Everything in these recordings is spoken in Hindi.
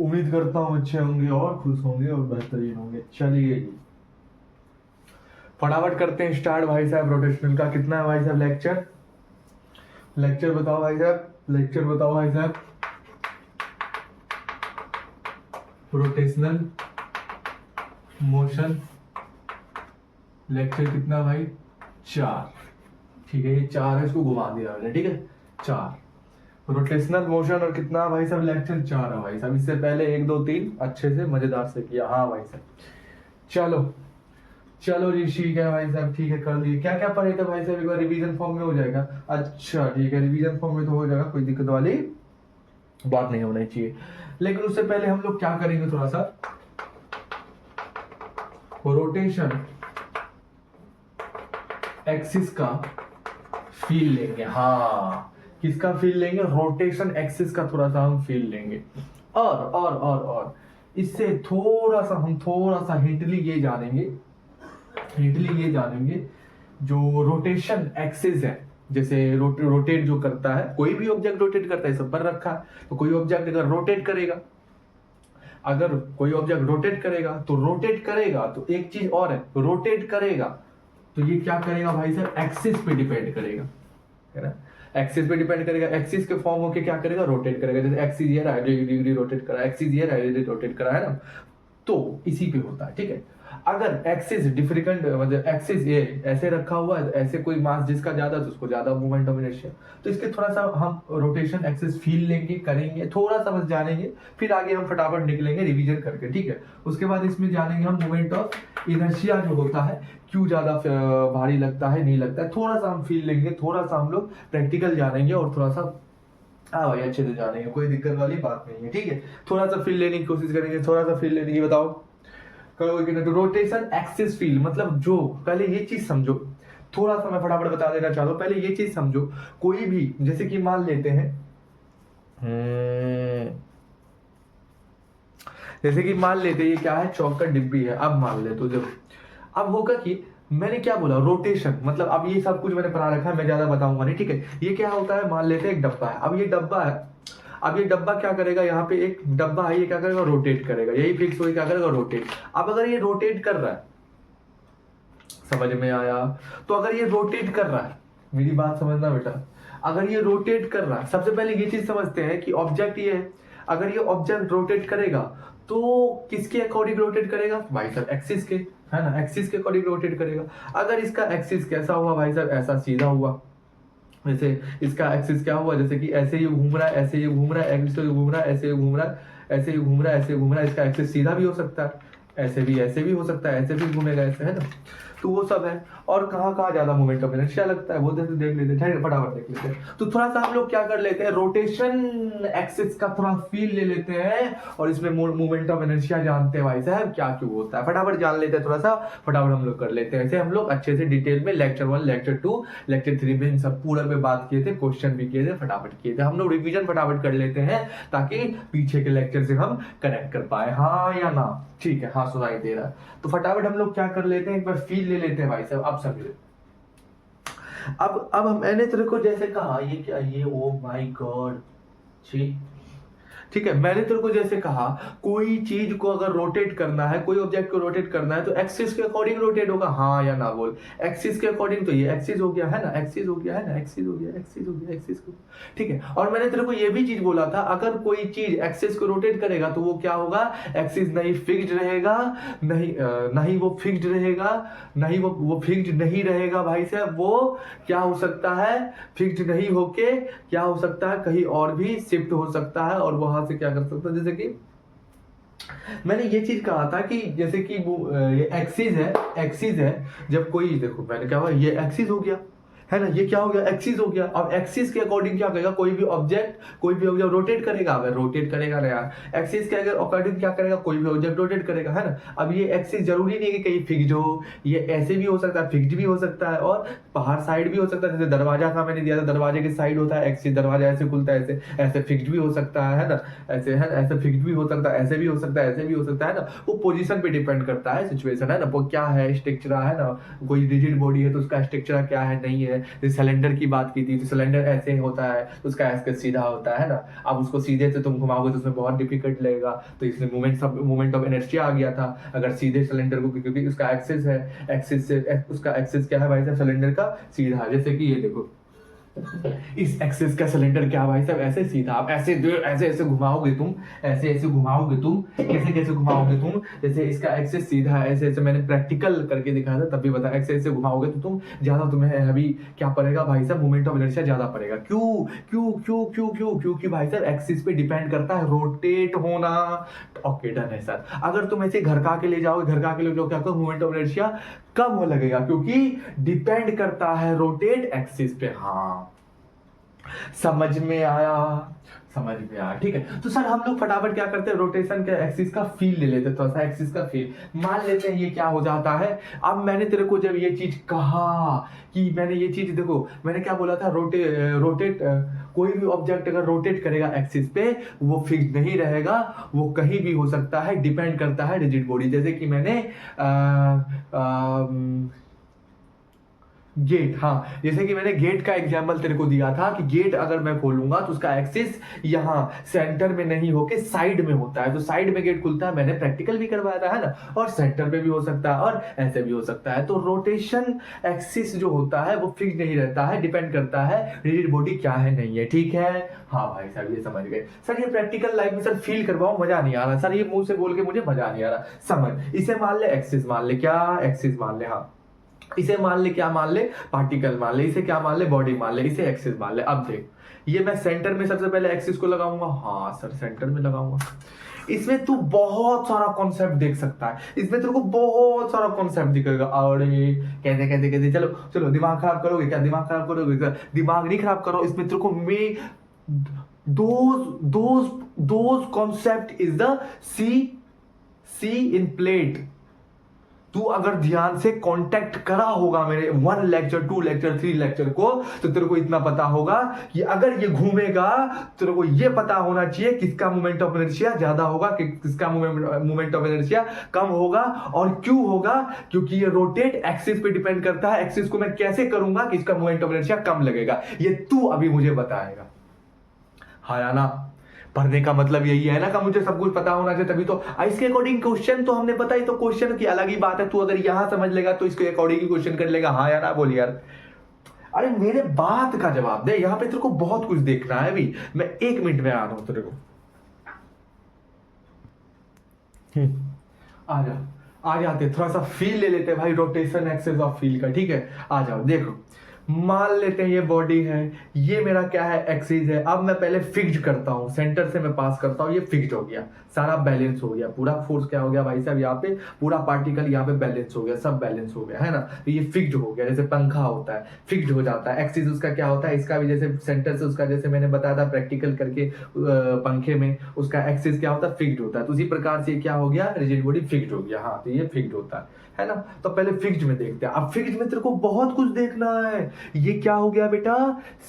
उम्मीद करता हूँ अच्छे होंगे और खुश होंगे और बेहतरीन होंगे। चलिए जी, फटाफट करते हैं स्टार्ट भाई साहब। रोटेशनल का कितना है भाई साहब लेक्चर? लेक्चर बताओ भाई साहब, लेक्चर बताओ भाई साहब। रोटेशनल मोशन लेक्चर कितना भाई? 4। ठीक है, ये 4 है, इसको घुमा दिया मैंने। ठीक है, 4 रोटेशनल मोशन और कितना भाई साहब लेक्चर? 4 है भाई साहब। इससे पहले 1 2 3 अच्छे से मजेदार से किया। हाँ भाई साहब, चलो चलो जी, ठीक है भाई साहब, ठीक है कर लिए। क्या क्या पढ़े थे भाई साहब? एक बार रिवीजन फॉर्म में हो जाएगा। अच्छा ठीक है, रिवीजन फॉर्म में तो हो जाएगा, कोई दिक्कत वाली बात नहीं होनी चाहिए। लेकिन उससे पहले हम लोग क्या करेंगे, थोड़ा सा रोटेशन एक्सिस का फील लेंगे। हाँ, किसका फील लेंगे? रोटेशन एक्सिस का थोड़ा सा हम फील लेंगे। और इससे हम थोड़ा सा हिंटली ये जानेंगे जो रोटेशन एक्सिस है, जैसे रोटेट जो करता है, कोई भी ऑब्जेक्ट रोटेट करता है, सब पर रखा है, तो कोई ऑब्जेक्ट अगर रोटेट करेगा, तो एक चीज और है, रोटेट करेगा तो ये क्या करेगा भाई साहब? एक्सिस पे डिपेंड करेगा, है ना? एक्सिस पे डिपेंड करेगा। एक्सिस के फॉर्म होके क्या करेगा? रोटेट करेगा। जैसे एक्सिस ये रहा, डिग्री रोटेट करा, एक्सिस ये रहा, रोटेट करा, है ना? तो इसी पे होता है। ठीक है, अगर एक्सिस डिफरेंट, मतलब एक्सिस ये ऐसे रखा हुआ है, ऐसे कोई मास जिसका ज्यादा तो उसको ज्यादा मूवमेंट ऑफ इनर्शिया, तो इसके थोड़ा सा हम रोटेशन एक्सिस फील लेंगे, करेंगे, थोड़ा सा बस जानेंगे, फिर आगे हम फटाफट निकलेंगे रिवीजन करके। ठीक है, उसके बाद इसमें जानेंगे हम मूवमेंट ऑफ इनर्शिया जो होता है, क्यों ज्यादा भारी लगता है, नहीं लगता है, थोड़ा सा हम फील लेंगे, थोड़ा सा हम लोग प्रैक्टिकल जानेंगे और थोड़ा सा हाँ भाई अच्छे से जानेंगे, कोई दिक्कत वाली बात नहीं है। ठीक है, थोड़ा सा फील लेने की कोशिश करेंगे, थोड़ा सा फील लेने की। बताओ करोगे कि नहीं? तो रोटेशन एक्सिस फील मतलब, जो पहले ये चीज समझो, थोड़ा सा मैं फटाफट बता देना चाहता हूँ। पहले ये चीज समझो, कोई भी जैसे कि मान लेते हैं, जैसे कि मान लेते हैं ये क्या है? चौक का डिब्बी है। अब मान ले तो जब अब होगा कि मैंने क्या बोला? रोटेशन मतलब, अब ये सब कुछ मैंने पढ़ा रखा है, मैं ज्यादा बताऊंगा नहीं। ठीक है, ये क्या होता है? मान लेते हैं एक डब्बा है। अब ये डब्बा है, अब ये डब्बा क्या करेगा? यहाँ पे एक डब्बा है, ये क्या करेगा? रोटेट करेगा। यही फिक्स हो, क्या करेगा? रोटेट। अब अगर ये रोटेट कर रहा है, समझ में आया? तो अगर ये रोटेट कर रहा है, मेरी बात समझना बेटा, अगर ये रोटेट कर रहा है, सबसे पहले ये चीज समझते हैं कि ऑब्जेक्ट ये है, अगर ये ऑब्जेक्ट रोटेट करेगा तो किसके अकॉर्डिंग रोटेट करेगा भाई साहब? एक्सिस के, है ना? एक्सिस के अकॉर्डिंग रोटेट करेगा। अगर इसका एक्सिस कैसा हुआ भाई साहब? ऐसा सीधा हुआ। जैसे इसका एक्सिस क्या हुआ? जैसे कि ऐसे ही घूम रहा है, ऐसे ही घूम रहा है, ऐसे ही घूम रहा है, ऐसे ही घूम रहा है, ऐसे ही घूम रहा है, ऐसे घूम रहा है। इसका एक्सिस सीधा भी हो सकता है, ऐसे भी हो सकता है, ऐसे भी घूमेगा, ऐसे, है ना? तो वो सब है। और कहाँ कहाँ ज्यादा मोमेंट ऑफ इनर्शिया लगता है वो देख लेते हैं, फटाफट देख लेते हैं। तो थोड़ा सा हम लोग क्या कर लेते हैं? रोटेशन एक्सिस का थोड़ा फील ले लेते हैं और इसमें मूवमेंट ऑफ इनर्शिया जानते हैं भाई साहब क्या क्यों होता है, फटाफट जान लेते हैं। थोड़ा सा फटाफट हम लोग कर लेते हैं। ऐसे हम लोग अच्छे से डिटेल में लेक्चर 1, लेक्चर 2, लेक्चर 3 में इन सब पूरा पे बात किए थे, क्वेश्चन भी किए थे, फटाफट किए थे। हम लोग रिवीजन फटाफट कर लेते हैं ताकि पीछे के लेक्चर से हम कनेक्ट कर पाए। हाँ या ना? ठीक है, हाँ सुनाई दे रहा है। तो फटाफट हम लोग क्या कर लेते हैं, एक बार फील ले लेते हैं भाई साहब। अब समझो, अब मैंने तेरे को जैसे कहा, ये क्या, ये ओ माय गॉड, ठीक है, मैंने तेरे को जैसे कहा, कोई चीज को अगर रोटेट करना है, कोई ऑब्जेक्ट को रोटेट करना है तो एक्सिस के अकॉर्डिंग रोटेट होगा। हाँ या ना बोल? एक्सिस के अकॉर्डिंग, तो ये एक्सिस हो गया, है ना? एक्सिस हो गया, है ना? एक्सिस हो गया, एक्सिस हो गया, एक्सिस को, ठीक है। और मैंने तेरे को ये भी चीज बोला था, अगर कोई चीज एक्सिस को रोटेट करेगा तो वो क्या होगा? एक्सिस नहीं फिक्स्ड रहेगा, नहीं वो फिक्स्ड रहेगा, नहीं वो फिक्स्ड नहीं रहेगा भाई साहब। वो क्या हो सकता है? फिक्स्ड नहीं होके क्या हो सकता है? कहीं और भी शिफ्ट हो सकता है और वहां से क्या कर सकता है? जैसे कि मैंने ये चीज कहा था कि जैसे कि वो ये एक्सिस है, जब कोई, देखो मैंने क्या हुआ, ये एक्सिस हो गया, है ना? ये क्या हो गया? एक्सिस हो गया। अब एक्सिस के अकॉर्डिंग क्या करेगा? कोई भी ऑब्जेक्ट रोटेट करेगा। अगर रोटेट करेगा ना यार, एक्सिस के अकॉर्डिंग क्या करेगा? कोई भी ऑब्जेक्ट रोटेट करेगा, है ना? अब ये एक्सिस जरूरी नहीं है कि कहीं फिक्स्ड हो, ये ऐसे भी हो सकता है, फिक्स्ड भी हो सकता है और बाहर साइड भी हो सकता है। जैसे दरवाजा था, मैंने दिया था, दरवाजे की साइड होता है एक्सिस, दरवाजा ऐसे खुलता है, ऐसे फिक्स्ड भी हो सकता है ना? ऐसे है, ऐसे फिक्स्ड भी हो सकता है, ऐसे भी हो सकता है, ऐसे भी हो सकता है ना? वो पोजीशन पे डिपेंड करता है, सिचुएशन, है ना? वो क्या है स्ट्रक्चर, है ना? कोई रिजिड बॉडी है तो उसका स्ट्रक्चर क्या है, नहीं है, जैसे सिलेंडर की बात की थी, तो सिलेंडर ऐसे होता है तो उसका एक्सिस सीधा होता है ना। अब उसको सीधे से तुम घुमाओगे तो उसमें बहुत डिफिकल्ट लगेगा, तो इसमें मोमेंट ऑफ इनर्शिया आ गया था। अगर सीधे सिलेंडर को, क्योंकि उसका एक्सिस है, एक्सिस से उसका एक्सिस क्या है भाई साहब, सिलेंडर का सीधा, जैसे कि ये देखो इस एक्सिस का सिलेंडर क्या भाई साहब ऐसे सीधा। आप ऐसे ऐसे ऐसे घुमाओगे तुम, ऐसे ऐसे घुमाओगे तुम, कैसे कैसे घुमाओगे तुम, जैसे इसका एक्सिस सीधा है, ऐसे ऐसे मैंने प्रैक्टिकल करके दिखाया था तब भी बता, ऐसे ऐसे घुमाओगे तो तुम ज्यादा तुम्हें अभी क्या पड़ेगा भाई साहब, मोमेंट ऑफ इनर्शिया ज्यादा पड़ेगा। क्यों क्यों क्यों क्यों क्यों क्योंकि भाई साहब एक्सिस पे डिपेंड करता है रोटेट होना। ओके डन है सर। अगर तुम ऐसे घर का के ले जाओगे, घर का के ले जाओगे, क्या मोमेंट ऑफ इनर्शिया कम हो लगेगा, क्योंकि डिपेंड करता है रोटेट एक्सिस पे। हाँ समझ में आया, समझ में आया, ठीक है। तो सर हम लोग फटाफट क्या करते हैं, रोटेशन के एक्सिस का फील ले लेते हैं, थोड़ा सा एक्सिस का फील मान लेते हैं। ये क्या हो जाता है, अब मैंने तेरे को जब ये चीज कहा कि मैंने ये चीज देखो, मैंने क्या बोला था, रोटेट कोई भी ऑब्जेक्ट अगर रोटेट करेगा एक्सिस पे वो फिक्स नहीं रहेगा, वो कहीं भी हो सकता है, डिपेंड करता है रिजिड बॉडी। जैसे कि मैंने गेट, हाँ जैसे कि मैंने गेट का एग्जांपल तेरे को दिया था कि गेट अगर मैं खोलूंगा तो उसका एक्सिस यहाँ सेंटर में नहीं होके साइड में होता है, तो साइड में गेट खुलता है, मैंने प्रैक्टिकल भी करवाया था है ना। और सेंटर पे भी हो सकता है और ऐसे भी हो सकता है। तो रोटेशन एक्सिस जो होता है वो फिक्स नहीं रहता है, डिपेंड करता है रिजिड बॉडी क्या है नहीं है, ठीक है। हाँ भाई साहब ये समझ गए। सर ये प्रैक्टिकल लाइफ में सर फील करवाओ, मजा नहीं आ रहा सर, ये मुंह से बोल के मुझे मजा नहीं आ रहा। समझ, इसे मान ले एक्सिस, मान ले क्या एक्सिस मान ले, हाँ इसे मान ले क्या मान ले, पार्टिकल मान ले, इसे क्या मान ले, बॉडी मान ले, इसे एक्सिस मान ले। अब देख ये मैं सेंटर में सबसे पहले एक्सिस को लगाऊंगा, हाँ सर सेंटर में लगाऊंगा। इसमें तू बहुत सारा कॉन्सेप्ट देख सकता है, इसमें तेरे को बहुत सारा कॉन्सेप्ट दिखेगा। अरे कैसे कैसे कैसे, चलो चलो दिमाग खराब करोगे क्या, दिमाग खराब करोगे क्या, दिमाग नहीं खराब करो, इसमें तेरे को मैं those concept is the C in plate. तू अगर ध्यान से कांटेक्ट करा होगा मेरे 1 लेक्चर 2 लेक्चर 3 लेक्चर को, तो तेरे को इतना पता होगा कि अगर ये घूमेगा तेरे को ये पता होना चाहिए किसका मोमेंट ऑफ इनर्शिया ज्यादा होगा, किसका मोमेंट ऑफ इनर्शिया कम होगा। और क्यों होगा, क्योंकि ये रोटेट एक्सिस पे डिपेंड करता है। एक्सिस को मैं कैसे करूंगा कि इसका मोमेंट ऑफ इनर्शिया कम लगेगा, ये तू अभी मुझे बताएगा। हाँ या ना, पढ़ने का मतलब यही है ना कि मुझे सब कुछ पता होना चाहिए, तभी तो इसके अकॉर्डिंग क्वेश्चन तो हमने बताई, तो क्वेश्चन की अलग ही बात है। तू अगर यहां समझ लेगा तो इसके अकॉर्डिंग ही क्वेश्चन कर लेगा। हाँ यार बोल यार, अरे मेरे बात का जवाब दे, यहां पे तेरे को बहुत कुछ देखना है। अभी मैं 1 मिनट में आ रहा हूं तेरे को। आ जाते, थोड़ा सा फील ले लेते भाई, रोटेशन एक्सिस ऑफ फील का, ठीक है। आ जाओ, देखो मान लेते हैं ये बॉडी है, ये मेरा क्या है एक्सिस है। अब मैं पहले फिक्स्ड करता हूं, सेंटर से मैं पास करता हूं, ये फिक्स्ड हो गया, सारा बैलेंस हो गया, पूरा फोर्स क्या हो गया भाई साहब, यहाँ पे पूरा पार्टिकल यहाँ पे बैलेंस हो गया, सब बैलेंस हो गया है ना। तो ये फिक्स्ड हो गया, जैसे पंखा होता है फिक्स्ड हो जाता है। एक्सिस उसका क्या होता है, इसका भी जैसे सेंटर से उसका, जैसे मैंने बताया था प्रैक्टिकल करके पंखे में, उसका एक्सिस क्या होता है, फिक्स्ड होता है। तो उसी प्रकार से क्या हो गया, रिजिड बॉडी फिक्स्ड हो गया। हाँ तो ये फिक्स्ड होता है ना। तो पहले फिक्स्ड में देखते हैं। अब फिक्स्ड में तेरे को बहुत कुछ देखना है। ये क्या हो गया बेटा,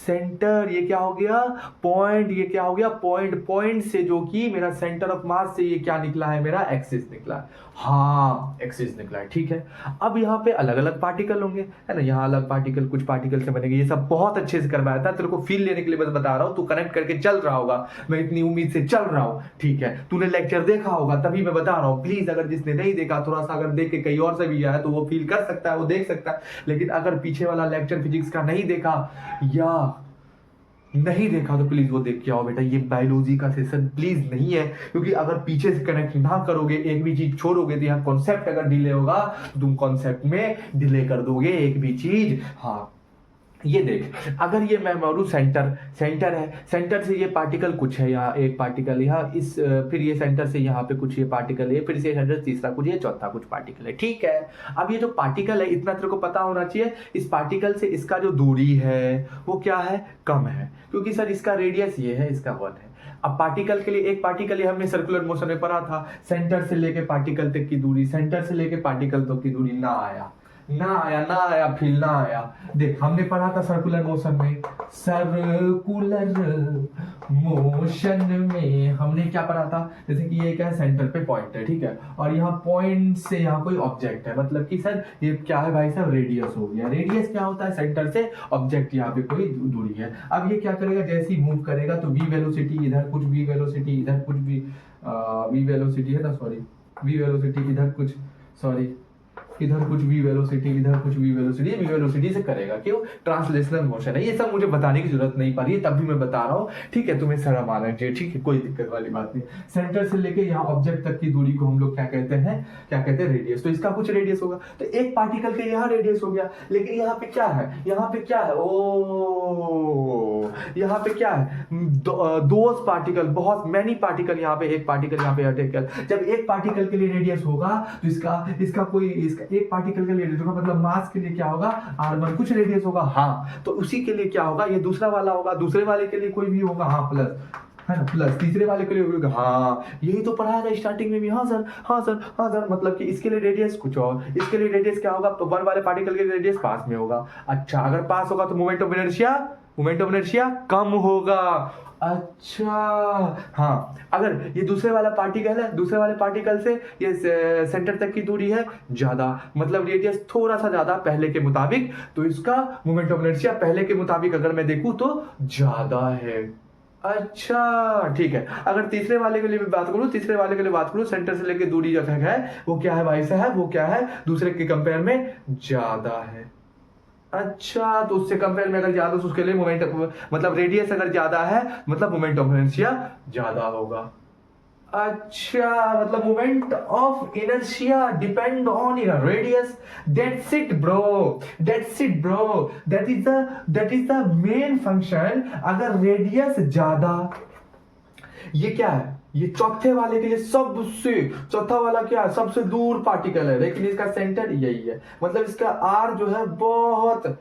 सेंटर, ये क्या हो गया पॉइंट, ये क्या हो गया पॉइंट, पॉइंट से जो कि मेरा सेंटर ऑफ मास से ये क्या निकला है, मेरा एक्सिस निकला है। हाँ एक्सिस निकला है, ठीक है। अब यहाँ पे अलग अलग पार्टिकल होंगे है ना, यहाँ अलग पार्टिकल, कुछ पार्टिकल से बनेंगे। ये सब बहुत अच्छे से करवाया था, तेरे को फील लेने के लिए बस बता रहा हूँ, तू कनेक्ट करके चल रहा होगा, मैं इतनी उम्मीद से चल रहा हूँ, ठीक है। तूने लेक्चर देखा होगा तभी मैं बता रहा हूँ। प्लीज अगर जिसने नहीं देखा, थोड़ा सा अगर देख के कहीं और से भी आया तो वो फील कर सकता है, वो देख सकता है। लेकिन अगर पीछे वाला लेक्चर फिजिक्स का नहीं देखा या नहीं देखा तो प्लीज वो देख के आओ बेटा। ये बायोलॉजी का सेशन प्लीज नहीं है, क्योंकि अगर पीछे से कनेक्ट ना करोगे, एक भी चीज छोड़ोगे, तो यहाँ कॉन्सेप्ट अगर डिले होगा तो तुम कॉन्सेप्ट में डिले कर दोगे एक भी चीज। हाँ ये देख, अगर ये मैं मानूं सेंटर है, सेंटर से ये पार्टिकल कुछ है, यहाँ एक पार्टिकल, यहाँ इस फिर ये सेंटर से यहाँ पे कुछ ये पार्टिकल है, फिर से सेंटर तीसरा कुछ, ये चौथा कुछ पार्टिकल है, ठीक है। अब ये जो पार्टिकल है इतना तेरे को पता होना चाहिए, इस पार्टिकल से इसका जो दूरी है वो क्या है, कम है, क्योंकि सर इसका रेडियस ये है, इसका 1 है। अब पार्टिकल के लिए, एक पार्टिकल ये हमने सर्कुलर मोशन में पढ़ा था, सेंटर से लेके पार्टिकल तक की दूरी, सेंटर से लेके पार्टिकल तक की दूरी ना आया, ना आया ना आया फील ना आया। देख हमने पढ़ा था सर्कुलर मोशन में, सर्कुलर मोशन में हमने क्या पढ़ा था, जैसे कि ये क्या है, सेंटर पे पॉइंट है, ठीक है, और यहाँ पॉइंट से यहाँ कोई ऑब्जेक्ट है, मतलब कि सर ये क्या है भाई साहब, रेडियस हो गया। रेडियस क्या होता है, सेंटर से ऑब्जेक्ट यहाँ पे कोई दूरी है। अब ये क्या करेगा, जैसे ही मूव करेगा तो वी वेलोसिटी इधर कुछ, वी वेलोसिटी इधर कुछ, वी वेलोसिटी है ना, सॉरी वी वेलोसिटी इधर कुछ, सॉरी इधर कुछ वी वेलोसिटी, इधर कुछ वी वेलोसिटी से करेगा। क्यों, ट्रांसलेशनल मोशन है। ये सब मुझे बताने की जरूरत नहीं पड़ रही है, तब भी मैं बता रहा हूँ, ठीक है, तुम्हें शर्म आना चाहिए, ठीक है, कोई दिक्कत वाली बात नहीं। सेंटर से लेके यहाँ ऑब्जेक्ट तक की दूरी को हम लोग क्या कहते हैं, क्या कहते हैं, रेडियस। तो इसका कुछ रेडियस होगा, तो एक पार्टिकल के यहाँ रेडियस हो गया, लेकिन यहाँ पे क्या है, यहाँ पे क्या है, ओ यहाँ पे क्या है, दो पार्टिकल, बहुत मैनी पार्टिकल, यहाँ पे एक पार्टिकल, यहाँ पे पार्टिकल। जब एक पार्टिकल के लिए रेडियस होगा तो इसका कोई एक पार्टिकल के लिए रेडियस होगा, मतलब मास के लिए क्या होगा, r1 कुछ रेडियस होगा, हाँ, तो उसी के लिए क्या होगा, ये दूसरा वाला होगा, दूसरे वाले के लिए कोई भी होगा, हाँ प्लस, है ना, प्लस तीसरे वाले के लिए होगा, हाँ यही तो पढ़ाया था स्टार्टिंग में भी, हाँ सर हाँ सर हाँ सर, मतलब कि इसके लिए रेडियस कुछ और, इसके लिए रेडियस क्या होगा, तो वन वाले पार्टिकल के लिए रेडियस पास में होगा। अच्छा, अगर पास होगा तो मोमेंट ऑफ इनर्शिया कम होगा। अच्छा हाँ, अगर ये दूसरे वाला पार्टिकल है, दूसरे वाले पार्टिकल से ये सेंटर तक की दूरी है ज्यादा, मतलब रेडियस थोड़ा सा ज्यादा पहले के मुताबिक, तो इसका मोमेंट ऑफ इनर्शिया पहले के मुताबिक अगर मैं देखूं तो ज्यादा है। अच्छा ठीक है, अगर तीसरे वाले के लिए भी बात करूं, तीसरे वाले के लिए बात करूं, सेंटर से लेके दूरी जो है वो क्या है भाई साहब, वो क्या है, दूसरे के कंपेयर में ज्यादा है। अच्छा, तो उससे कंपेयर में अगर ज्यादा, तो उसके लिए मोमेंट, मतलब रेडियस अगर ज्यादा है मतलब मोमेंट ऑफ इनर्शिया ज्यादा होगा। अच्छा, मतलब moment of inertia depend on your radius. That's it bro, that is the main function. अगर रेडियस ज्यादा, ये क्या है, ये चौथे वाले के लिए सबसे, चौथा वाला क्या है, सबसे दूर पार्टिकल है, लेकिन इसका सेंटर यही है, मतलब इसका आर जो है बहुत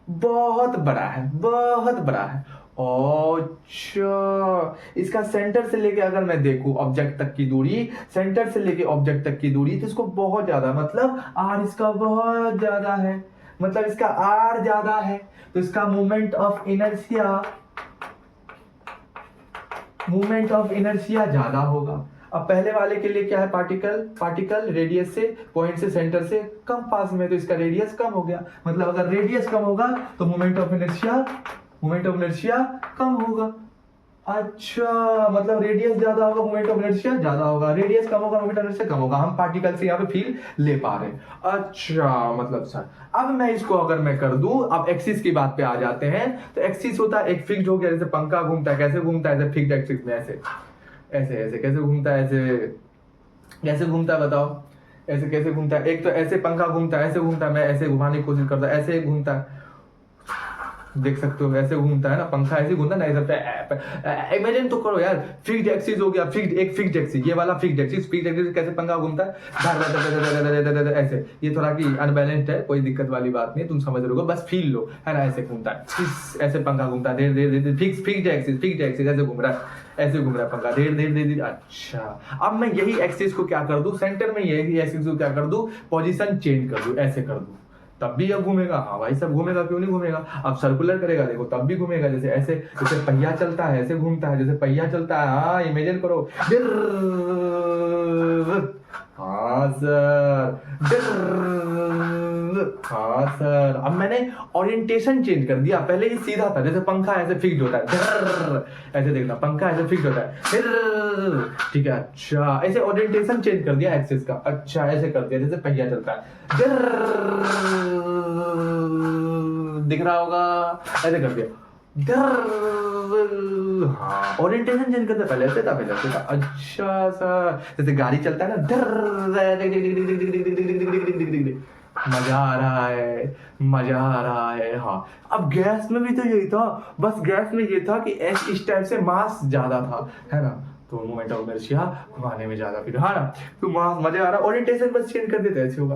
बहुत बड़ा है, बहुत बड़ा है। अच्छा, इसका सेंटर से लेके अगर मैं देखूं ऑब्जेक्ट तक की दूरी, सेंटर से लेके ऑब्जेक्ट तक की दूरी, तो इसको बहुत ज्यादा, मतलब आर इसका बहुत ज्यादा है, मतलब इसका आर ज्यादा है, तो इसका मोमेंट ऑफ इनर्शिया ज्यादा होगा। अब पहले वाले के लिए क्या है, पार्टिकल रेडियस से, पॉइंट से, सेंटर से कम पास में, तो इसका रेडियस कम हो गया, मतलब अगर रेडियस कम होगा तो मोमेंट ऑफ इनर्शिया कम होगा। अच्छा, मतलब रेडियस ज्यादा होगा, मोमेंट ऑफ इनर्शिया ज्यादा होगा, रेडियस कम होगा, मोमेंट ऑफ इनर्शिया कम होगा। हम पार्टिकल से यहाँ पे फील ले पा रहे हैं। अच्छा, मतलब सर अब मैं इसको अगर मैं कर दूं, अब एक्सिस की बात पे आ जाते हैं, तो एक्सिस होता है एक फिक्स्ड हो गया, जैसे पंखा घूमता है, कैसे घूमता है, ऐसे फिक्स्ड एक्सिस में, ऐसे ऐसे ऐसे कैसे घूमता है, ऐसे कैसे घूमता है बताओ, ऐसे कैसे घूमता है, एक तो ऐसे पंखा घूमता है, ऐसे घूमता है, मैं ऐसे घुमाने की कोशिश करता हूँ, ऐसे घूमता है, देख सकते हो ऐसे घूमता है ना, पंखा ऐसे घूमता है ना, ऐसे इमेजिन तो करो यार, फिक्स्ड एक्सिस हो गया, एक फिक्स्ड एक्सिस, ये वाला फिक्स्ड एक्सिस कैसे पंखा घूमता है, ऐसे, ये थोड़ा की अनबैलेंस्ड है, कोई दिक्कत वाली बात नहीं, तुम समझ रहे हो, बस फील लो, है ना, ऐसे घूमता है, ऐसे पंखा घूमता है, धीरे फिक्स्ड एक्सिस ऐसे घूम रहा है, ऐसे घूम रहा है पंखा, धीरे। अच्छा, अब मैं यही एक्सिस को क्या कर दूं, सेंटर में यही एक्सिस को क्या कर दूं, पोजीशन चेंज कर दूं, ऐसे कर दूं, तब भी अब घूमेगा, हाँ भाई सब घूमेगा, क्यों नहीं घूमेगा। अब सर्कुलर करेगा, देखो तब भी घूमेगा, जैसे ऐसे, जैसे पहिया चलता है ऐसे घूमता है, जैसे पहिया चलता है, हाँ इमेजिन करो, हाँ सर, हाँ सर। अब मैंने ओरिएंटेशन चेंज कर दिया, पहले ये सीधा था, जैसे पंखा ऐसे फिक्स्ड होता है, ऐसे देखना, पंखा ऐसे फिक्स्ड होता है, ठीक है। अच्छा, ऐसे ओरिएंटेशन चेंज कर दिया एक्सिस का, अच्छा ऐसे कर दिया, जैसे पहिया चलता है, दिख रहा होगा, ऐसे कर दिया, हाँ ओरिएंटेशन चेंज करते, पहले ऐसे था, पहले ऐसे था। अच्छा सर, जैसे गाड़ी चलता है ना, मजा आ रहा है, हाँ। अब गैस में भी तो यही था, बस गैस में ये था कि इस टाइप से मास ज्यादा था, है ना, तो मोमेंट ऑफ इनर्शिया घुमाने में ज्यादा, फिर हाँ ना, तो मास मजा आ रहा, ओरिएंटेशन बस चेंज कर देते, ऐसे होगा,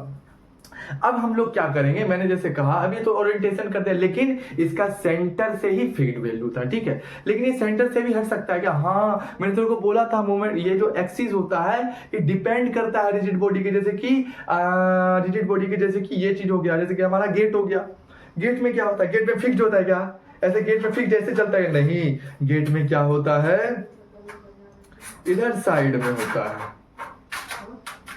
अब हम लोग क्या करेंगे, मैंने जैसे कहा अभी तो ओरिएंटेशन कर दिया, लेकिन इसका सेंटर से ही फिक्स्ड वैल्यू था, ठीक है। लेकिन ये सेंटर से भी हट सकता है क्या? हाँ, मैंने तेरे को बोला था मोमेंट, ये जो एक्सिस होता है ये डिपेंड करता है रिजिड बॉडी के, जैसे कि रिजिड बॉडी के, जैसे कि ये चीज हो गया, जैसे कि हमारा गेट हो गया। गेट में क्या होता है? गेट में फिक्स्ड होता है क्या? ऐसे गेट में फिक्स्ड जैसे चलता है? नहीं, गेट में क्या होता है, इधर साइड में होता है,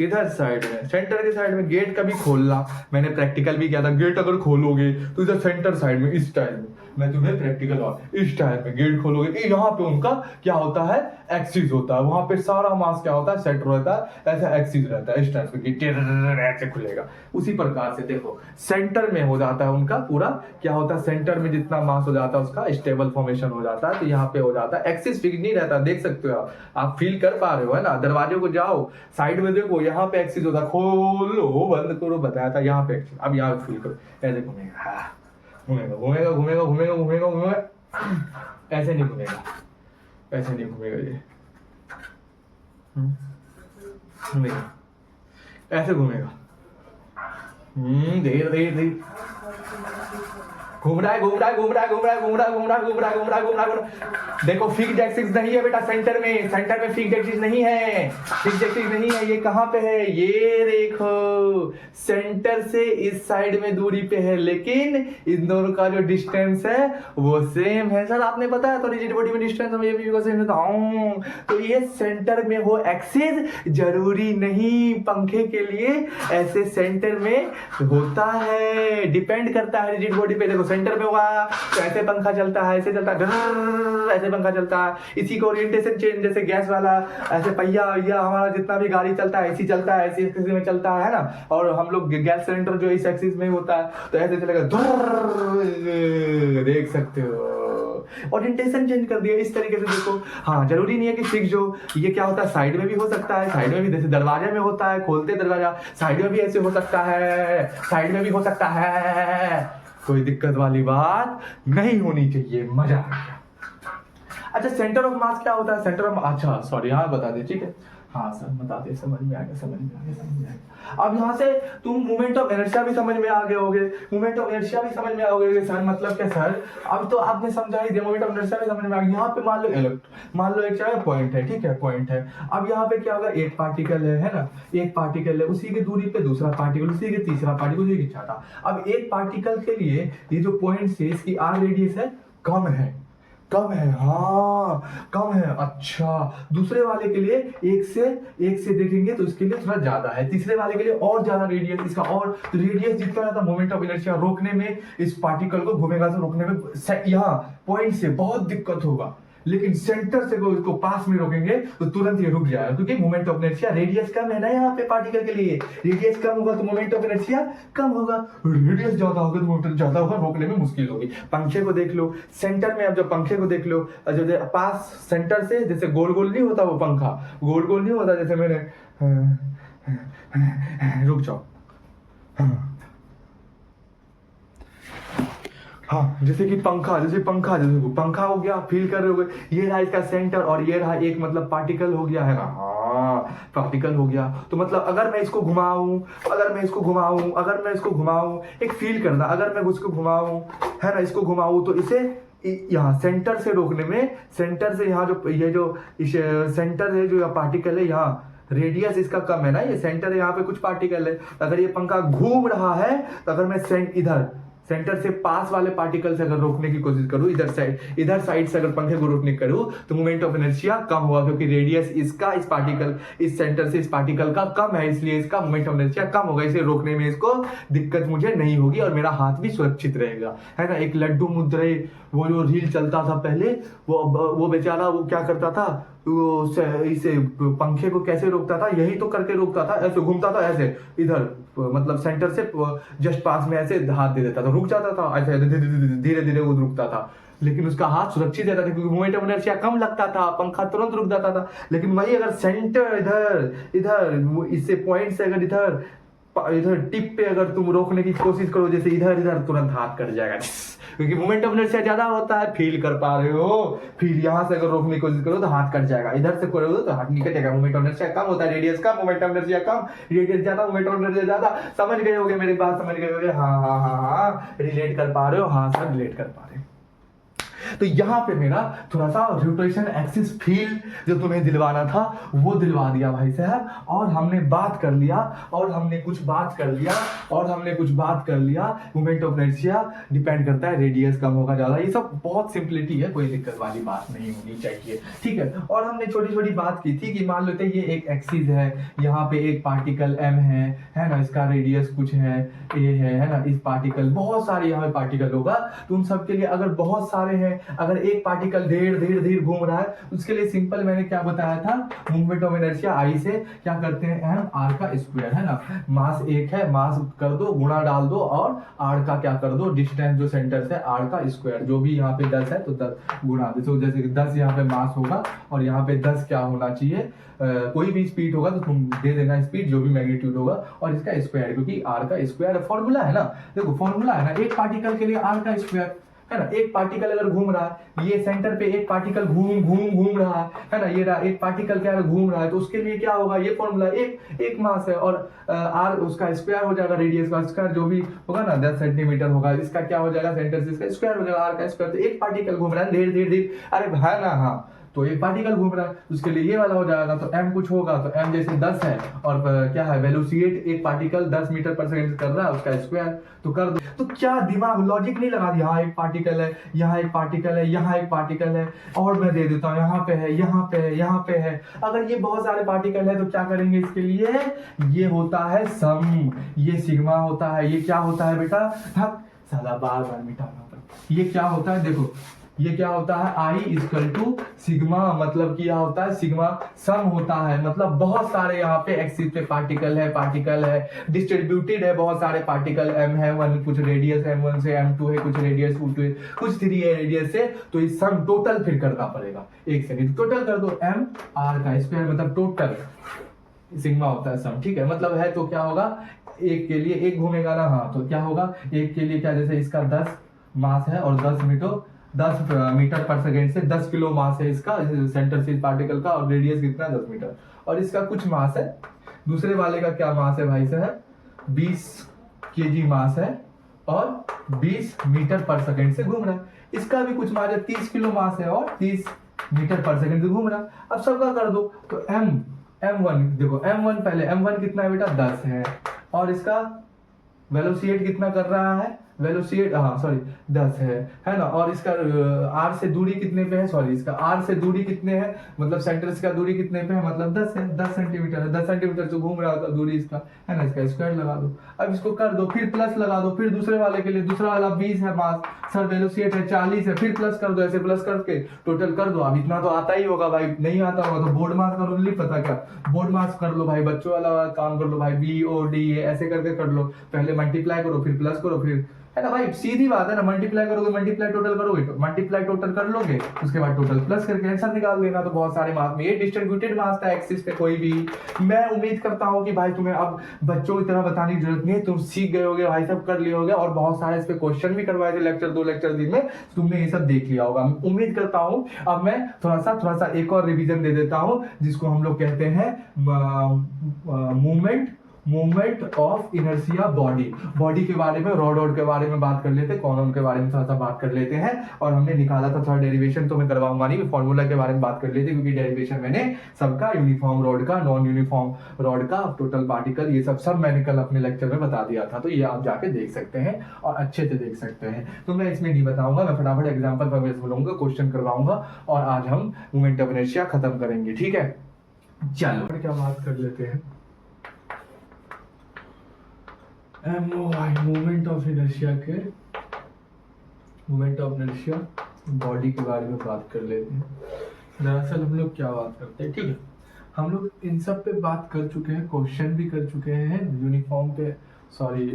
इधर साइड में, सेंटर के साइड में गेट कभी खोलना, मैंने प्रैक्टिकल भी किया था। गेट अगर खोलोगे तो इधर सेंटर साइड में इस टाइम में, मैं तुम्हें प्रैक्टिकल और इस टाइम में गेट खोलोगे, यहाँ पे उनका क्या होता है, एक्सिस होता है, वहां पे सारा मास क्या होता है, सेट रहता है, ऐसा एक्सिस रहता है, इस टाइप से गेट ऐसे खुलेगा। उसी प्रकार से देखो सेंटर में हो जाता है उनका पूरा क्या होता है, सेंटर में जितना मास हो जाता है उसका स्टेबल फॉर्मेशन हो जाता है, तो यहाँ पे हो जाता है, एक्सिस फिक्स नहीं रहता, देख सकते हो आप फील कर पा रहे हो है ना। दरवाजे को जाओ साइड में देखो, यहाँ पे एक्सिस होता है, खोलो बंद करो, बताया था यहाँ पे एक्सिस। अब यहाँ फील करो, ऐसे घूमेगा, हाँ घूमेगा घूमेगा घूमेगा घूमेगा घूमेगा घूमेगा, ऐसे नहीं घूमेगा, ऐसे नहीं घूमेगा, ये घूमेगा, ऐसे घूमेगा, धीरे धीरे धीरे घूम रहा है घूम रहा है घूम रहा है घूम रहा है घूम रहा है घूम रहा है घूम रहा है घूम रहा है घूम रहा है। देखो फिक्स्ड एक्सिस नहीं है बेटा सेंटर में, सेंटर में फिक्स्ड एक्सिस नहीं है, फिक्स्ड एक्सिस नहीं है। ये कहाँ पे है, ये देखो सेंटर से इस साइड में दूरी पे है, लेकिन इन दोनों का जो डिस्टेंस है वो सेम है। सर आपने बताया तो रिजिड बॉडी में डिस्टेंस ये भी सेम है, तो ये सेंटर में हो एक्सिस जरूरी नहीं, पंखे के लिए ऐसे सेंटर में होता है, डिपेंड करता है रिजिड बॉडी पे। देखो सेंटर में हुआ तो ऐसे पंखा चलता है, ऐसे चलता है, ऐसे पंखा चलता है। इसी को ओरिएंटेशन चेंज, जैसे गैस वाला ऐसे पहिया या हमारा जितना भी गाड़ी चलता है ऐसी चलता है, ऐसी एक्सिस में चलता है ना। और हम लोग गैस सिलेंडर जो इस एक्सिस में होता है तो ऐसे चलेगा, देख सकते हो ओरिएंटेशन चेंज कर दिया इस तरीके से। देखो हाँ, जरूरी नहीं है कि फिक्स हो, ये क्या होता है साइड में भी हो सकता है, साइड में भी जैसे दरवाजे में होता है, खोलते दरवाजा साइड में भी ऐसे हो सकता है, साइड में भी हो सकता है, कोई दिक्कत वाली बात नहीं होनी चाहिए। मजा आ गया। अच्छा सेंटर ऑफ मास क्या होता है, सेंटर ऑफ, अच्छा सॉरी यहाँ बता दे, ठीक है हाँ सर बता दे, समझ में आ गया समझ में आ गया समझ में आ गया। अब यहाँ से तुम मोमेंट ऑफ इनर्शिया भी समझ में आ गए होगे, मोमेंट ऑफ इनर्शिया भी समझ में आओगे सर, मतलब क्या सर, अब तो आपने समझा ही दिया, मोमेंट ऑफ इनर्शिया भी समझ में आ गया। यहाँ पे मान लो एक जगह पॉइंट है, ठीक है पॉइंट है। अब यहाँ पे क्या होगा, एक पार्टिकल है ना, एक पार्टिकल है, उसी की दूरी पे दूसरा पार्टिकल, उसी के तीसरा पार्टिकल, उसी की चौथा। अब एक पार्टिकल के लिए ये जो पॉइंट से इसकी आर रेडियस है कम है, कम है, हाँ कम है। अच्छा दूसरे वाले के लिए एक से देखेंगे तो इसके लिए थोड़ा ज्यादा है, तीसरे वाले के लिए और ज्यादा रेडियस इसका, और रेडियस जितना ज्यादा मोमेंट ऑफ इनर्शिया रोकने में, इस पार्टिकल को घूमेगा तो रोकने में यहाँ पॉइंट से बहुत दिक्कत होगा, लेकिन सेंटर से इसको पास में रोकेंगे तो तुरंत ये रुक जाएगा, क्योंकि मोमेंट ऑफ इनर्शिया रेडियस कम है ना यहाँ पे पार्टिकल के लिए, रेडियस कम होगा तो मोमेंट ऑफ इनर्शिया कम होगा, रेडियस ज्यादा होगा तो मोमेंट ज्यादा होगा, रोकने में मुश्किल होगी। पंखे को देख लो सेंटर में, अब जब पंखे को देख लो जो पास सेंटर से, जैसे गोल गोल नहीं होता वो पंखा, गोल गोल नहीं होता, जैसे मैंने रुक जाओ हाँ, जैसे कि पंखा, जैसे पंखा हो गया, फील कर रहे हो, ये रहा इसका सेंटर और ये रहा एक मतलब पार्टिकल हो गया है ना, हाँ पार्टिकल हो गया। तो मतलब अगर मैं इसको घुमाऊं, एक फील करना, अगर मैं उसको घुमाऊं है ना, इसको घुमाऊं तो इसे यहाँ सेंटर से रोकने में, सेंटर से यहाँ जो ये जो सेंटर है जो पार्टिकल है, यहाँ रेडियस इसका कम है ना, ये सेंटर है, यहाँ पे कुछ पार्टिकल है। अगर ये पंखा घूम रहा है तो अगर मैं सेंटर से पास वाले पार्टिकल से अगर रोकने की कोशिश करूं, इधर साइड से अगर पंखे को रोकने करूं तो मोमेंट ऑफ इनर्शिया कम होगा, क्योंकि रेडियस इसका इस सेंटर से इस पार्टिकल का कम है, इसलिए इसका मोमेंट ऑफ इनर्शिया कम होगा, इसे रोकने में इसको दिक्कत मुझे नहीं होगी और मेरा हाथ भी सुरक्षित रहेगा, है ना। एक लड्डू मुद्रे वो जो रील चलता था पहले, वो बेचारा वो क्या करता था, वो इसे पंखे को कैसे रोकता था, यही तो करके रोकता था, ऐसे घूमता था, ऐसे इधर मतलब सेंटर से जस्ट पास में ऐसे हाथ दे देता था, रुक जाता था, ऐसे धीरे धीरे वो रुकता था, लेकिन उसका हाथ सुरक्षित रहता था क्योंकि मोमेंट ऑफ इनर्शिया कम लगता था, पंखा तुरंत रुक जाता था। लेकिन वही अगर सेंटर इधर इससे पॉइंट से अगर इधर इधर टिप पे अगर तुम रोकने की कोशिश करो, जैसे इधर इधर, तुरंत हाथ कट जाएगा, क्योंकि मोमेंट ऑफ इनर्शिया ज्यादा होता है, फील कर पा रहे हो। फिर यहाँ से अगर रोकने की कोशिश करो तो हाथ कट जाएगा, इधर से करोगे तो हाथ नहीं कटेगा। मोमेंट ऑफ इनर्शिया कम होता है, radius come, moment of inertia come, radius ज्यादा, मोमेंट ऑफ इनर्शिया ज्यादा। समझ गए होगे मेरी बात, समझ गए होगे? हाँ हाँ हाँ हाँ, रिलेट कर पा रहे हो? हाँ सर, रिलेट कर पा रहे हो। तो यहाँ पे मेरा थोड़ा सा रोटेशन एक्सिस फील जो तुम्हें दिलवाना था वो दिलवा दिया भाई साहब। और हमने बात कर लिया, और हमने कुछ बात कर लिया, और हमने कुछ बात कर लिया। मोमेंट ऑफ इनर्शिया डिपेंड करता है, रेडियस कम होगा ज्यादा, ये सब बहुत सिंपलिटी है, कोई दिक्कत वाली बात नहीं होनी चाहिए, ठीक है। और हमने छोटी छोटी बात की थी कि मान लेते हैं ये एक एक्सिस है, यहाँ पे एक पार्टिकल m है ना, इसका रेडियस कुछ है a है ना, इस पार्टिकल, बहुत सारे यहाँ पे पार्टिकल होगा, तो उन सब के लिए अगर बहुत सारे हैं, अगर एक पार्टिकल धीरे घूम रहा है, उसके लिए सिंपल मैंने क्या बताया था, मूवमेंट ऑफ इनर्शिया आई से क्या करते हैं, एम आर का स्क्वायर, है ना। मास एक है, मास कर दो, गुणा डाल दो, और आर का क्या कर दो, डिस्टेंस जो सेंटर से, आर का स्क्वायर, जो भी यहाँ पे 10 है तो 10 गुणा, जैसे कि 10 यहाँ पे मास होगा, और यहाँ पे 10 क्या होना चाहिए, कोई भी स्पीड होगा तो तुम दे देना स्पीड, जो भी मैग्नीट्यूड होगा, और इसका स्क्वायर, क्योंकि आर का स्क्वायर फॉर्मूला है ना। देखो फॉर्मूला है ना, एक पार्टिकल के लिए आर का स्क्वायर, है ना। एक पार्टिकल अगर घूम रहा है, ये सेंटर पे एक पार्टिकल घूम रहा है ना, ये रहा एक पार्टिकल क्या घूम रहा है, तो उसके लिए क्या होगा, ये फॉर्मूला, एक मास है, और आर उसका स्क्वायर हो जाएगा, रेडियस का स्क्वायर जो भी होगा ना 10 सेंटीमीटर होगा, इसका क्या हो जाएगा, सेंटर से इसका स्क्वायर हो जाएगा, आर का स्क्वायर। तो एक पार्टिकल घूम रहा है धीरे, अरे है ना, हाँ, तो एक पार्टिकल घूम रहा है, उसके लिए ये वाला हो जाएगा। तो m कुछ होगा, तो m जैसे 10 है, और क्या है, वेलोसिटी, एक पार्टिकल 10 मीटर पर सेकंड कर रहा है, उसका स्क्वायर तो कर दो। तो क्या दिमाग लॉजिक नहीं लगा, यहाँ एक पार्टिकल है, यहाँ एक पार्टिकल है, यहाँ एक पार्टिकल है, और मैं दे देता हूँ यहाँ पे है, यहाँ पे है, यहाँ पे है। अगर ये बहुत सारे पार्टिकल है तो क्या करेंगे इसके लिए, ये होता है सम, ये सिग्मा होता है। ये क्या होता है बेटा, साला बार बार मिटाना पड़ता, ये क्या होता है, देखो ये क्या होता है, I इक्वल टू सिग्मा, मतलब कि यहाँ होता है सिग्मा सम होता है, मतलब बहुत सारे यहाँ पे एक्सिस पे पार्टिकल है, डिस्ट्रीब्यूटेड है, बहुत सारे पार्टिकल m है, वन कुछ रेडियस m1 से m2 है, कुछ रेडियस 2 है, कुछ 3 है रेडियस से, तो इस सम टोटल फिर करना पड़ेगा। एक सेकंड, टोटल कर दो, m r का स्क्वायर, मतलब टोटल सिग्मा होता है सम, ठीक है। मतलब है तो क्या होगा, एक के लिए एक घूमेगा ना, हाँ, तो क्या होगा, एक के लिए क्या, जैसे इसका 10 मास है, और 10 मीटर पर सेकेंड से 10 किलो मास है इसका, सेंटर से पार्टिकल का, और रेडियस कितना, 10 मीटर, और इसका कुछ मास है। दूसरे वाले का क्या मास है भाई साहब, 20 केजी मास है, और 20 मीटर पर सेकेंड से घूम रहा है। इसका भी कुछ मास है, 30 किलो मास है, और 30 मीटर पर सेकेंड से घूम रहा है। अब सबका कर दो, तो m1 देखो, m1 पहले, m1 कितना है बेटा, 10 है, और इसका वेलोसिटी कितना कर रहा है, वेलोसिटी, हाँ सॉरी 10 है ना, और इसका r से दूरी कितने पे है, सॉरी इसका r से दूरी कितने है, मतलब सेंटर से का दूरी कितने पे है, मतलब 10 है, 10 सेंटीमीटर है, 10 सेंटीमीटर से घूम रहा होगा दूरी इसका, है ना, इसका स्क्वायर लगा दो। अब इसको कर दो, फिर प्लस लगा दो, फिर दूसरे वाले के लिए, दूसरा वाला 20 है मास, सर वेलोसिटी है 40 है, फिर प्लस कर दो, ऐसे प्लस करके टोटल कर दो। अब इतना तो आता ही होगा भाई, नहीं आता होगा तो बोर्ड मास का रूल नहीं पता क्या, बोर्ड मास कर लो भाई, बच्चों वाला काम कर लो भाई, BOD ऐसे करके कर लो, पहले मल्टीप्लाई करो, फिर प्लस करो, फिर, है ना भाई, सीधी बात है ना, मल्टीप्लाई करोगे, मल्टीप्लाई टोटल करोगे, तो मल्टीप्लाई टोटल कर लोगे, उसके बाद टोटल प्लस करके आंसर निकाल देना। तो बहुत सारे मास में ये डिस्ट्रीब्यूटेड मास था एक्सिस पे कोई भी। मैं उम्मीद करता हूँ कि भाई तुम्हें अब बच्चों की तरह बताने की जरूरत नहीं है, तुम सीख गए होगे भाई, सब कर लिए होगे, और बहुत सारे इस पे क्वेश्चन भी करवाए थे लेक्चर 2 लेक्चर 3 में, तुमने ये सब देख लिया होगा उम्मीद करता हूँ। अब मैं थोड़ा सा एक और रिविजन दे देता हूँ, जिसको हम लोग कहते हैं मूवमेंट ऑफ इनर्शिया बॉडी के बारे में, रॉड के बारे में बात कर लेते हैं, कॉलम के बारे में थोड़ा सा बात कर लेते हैं। और हमने निकाला था थोड़ा डेरिवेशन, तो मैं करवाऊंगा नहीं, फॉर्मूला के बारे में बात कर लेते हैं, क्योंकि डेरिवेशन मैंने सबका, यूनिफॉर्म रॉड का, नॉन यूनिफॉर्म रॉड का, टोटल पार्टिकल, ये सब मैंने कल अपने लेक्चर में बता दिया था, तो ये आप जाके देख सकते हैं और अच्छे से देख सकते हैं। तो मैं इसमें नहीं बताऊंगा, मैं फटाफट एग्जाम्पल पर बोलूंगा, क्वेश्चन करवाऊंगा, और आज हम मूवमेंट ऑफ इनर्शिया खत्म करेंगे, ठीक है। चलो क्या बात कर लेते हैं, मूवमेंट ऑफ इनर्शिया बॉडी के बारे में बात कर लेते हैं। दरअसल हम लोग क्या बात करते हैं, ठीक है, हम लोग इन सब पे बात कर चुके हैं, क्वेश्चन भी कर चुके हैं, यूनिफॉर्म पे, सॉरी